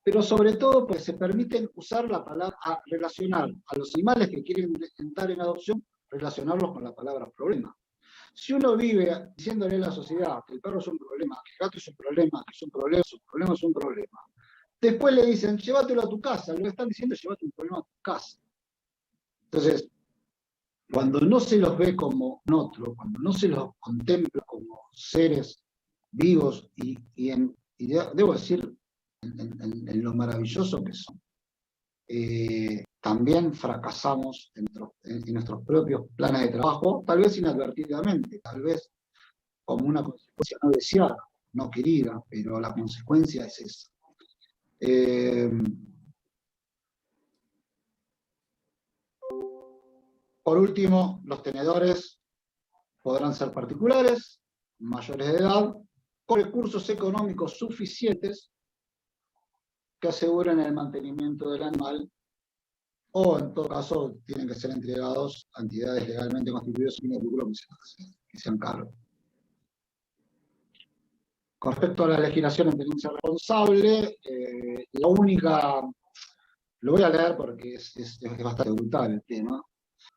pero sobre todo pues se permiten usar la palabra, a relacionar a los animales que quieren entrar en adopción, relacionarlos con la palabra problema. Si uno vive diciéndole a la sociedad que el perro es un problema, que el gato es un problema, que es un problema, es un problema, es un problema, después le dicen, llévatelo a tu casa, lo que están diciendo es llévate un problema a tu casa. Entonces, cuando no se los ve como un otro, cuando no se los contempla como seres vivos y debo decir, en lo maravilloso que son, también fracasamos en nuestros propios planes de trabajo, tal vez inadvertidamente, tal vez como una consecuencia no deseada, no querida, pero la consecuencia es esa. Por último, los tenedores podrán ser particulares, mayores de edad, con recursos económicos suficientes que aseguren el mantenimiento del animal, o en todo caso tienen que ser entregados a entidades legalmente constituidas sin lucro que sean cargo. Con respecto a la legislación en tenencia responsable, la única, lo voy a leer porque es bastante brutal el tema,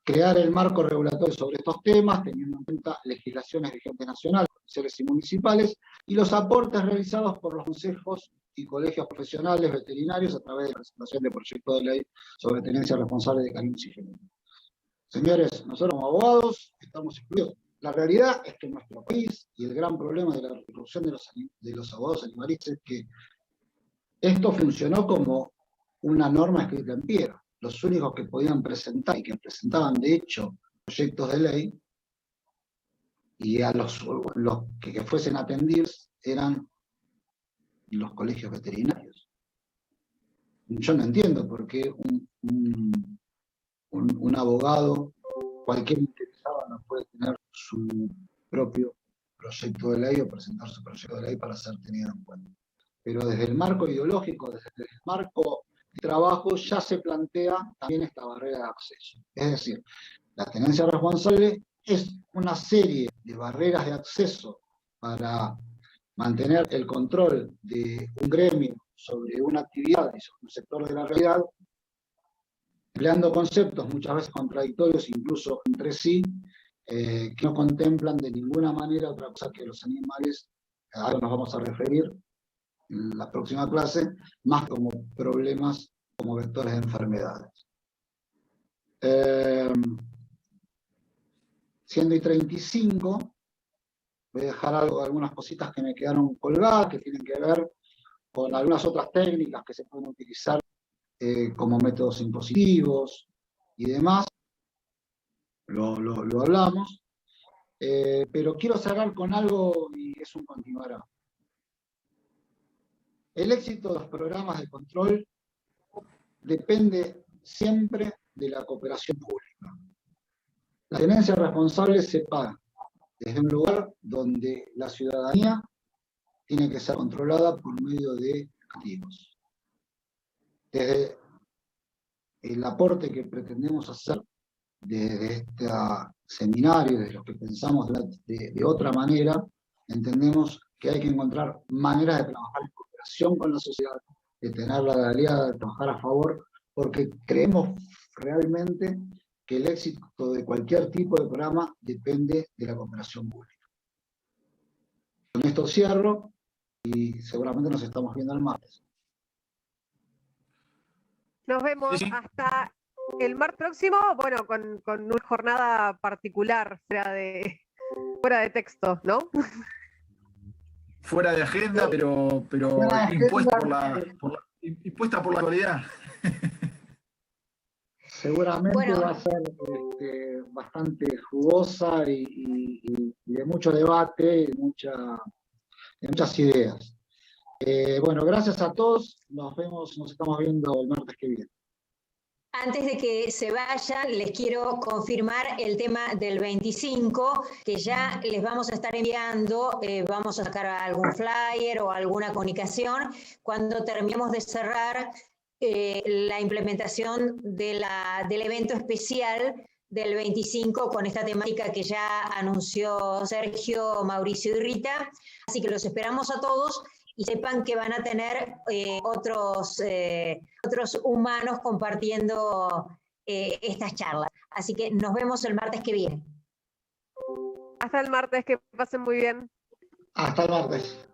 crear el marco regulatorio sobre estos temas, teniendo en cuenta legislaciones vigentes nacionales, provinciales y municipales, y los aportes realizados por los consejos y colegios profesionales veterinarios a través de la presentación de proyectos de ley sobre tenencia responsable de caninos y felinos. Señores, nosotros como abogados estamos excluidos. La realidad es que en nuestro país, y el gran problema de la corrupción de los abogados animalistas, es que esto funcionó como una norma escrita en piedra. Los únicos que podían presentar y que presentaban de hecho proyectos de ley y a los que fuesen atendidos eran los colegios veterinarios. Yo no entiendo por qué un abogado, cualquier interesado, no puede tener su propio proyecto de ley o presentar su proyecto de ley para ser tenido en cuenta. Pero desde el marco ideológico, desde el marco de trabajo, ya se plantea también esta barrera de acceso. Es decir, la tenencia responsable es una serie de barreras de acceso para mantener el control de un gremio sobre una actividad y sobre un sector de la realidad, empleando conceptos muchas veces contradictorios, incluso entre sí, que no contemplan de ninguna manera otra cosa que los animales, a lo que nos vamos a referir en la próxima clase, más como problemas, como vectores de enfermedades. Siendo y 35, voy a dejar algunas cositas que me quedaron colgadas, que tienen que ver con algunas otras técnicas que se pueden utilizar como métodos impositivos y demás. Lo hablamos. Pero quiero cerrar con algo y es un continuará. El éxito de los programas de control depende siempre de la cooperación pública. La tenencia responsable se paga desde un lugar donde la ciudadanía tiene que ser controlada por medio de activos. Desde el aporte que pretendemos hacer desde este seminario, de lo que pensamos de otra manera, entendemos que hay que encontrar maneras de trabajar en cooperación con la sociedad, de tener la aliada, de trabajar a favor, porque creemos realmente que el éxito de cualquier tipo de programa depende de la cooperación pública. Con esto cierro y seguramente nos estamos viendo el martes. Nos vemos Sí. hasta El martes próximo, bueno, con una jornada particular, fuera de texto, ¿no? Fuera de agenda, pero impuesta por la actualidad. Seguramente Bueno. va a ser bastante jugosa y de mucho debate y muchas ideas. Bueno, gracias a todos. Nos estamos viendo el martes que viene. Antes de que se vayan, les quiero confirmar el tema del 25, que ya les vamos a estar enviando, vamos a sacar algún flyer o alguna comunicación cuando terminemos de cerrar la implementación del evento especial del 25 con esta temática que ya anunció Sergio, Mauricio y Rita. Así que los esperamos a todos. Y sepan que van a tener otros humanos compartiendo estas charlas. Así que nos vemos el martes que viene. Hasta el martes, que pasen muy bien. Hasta el martes.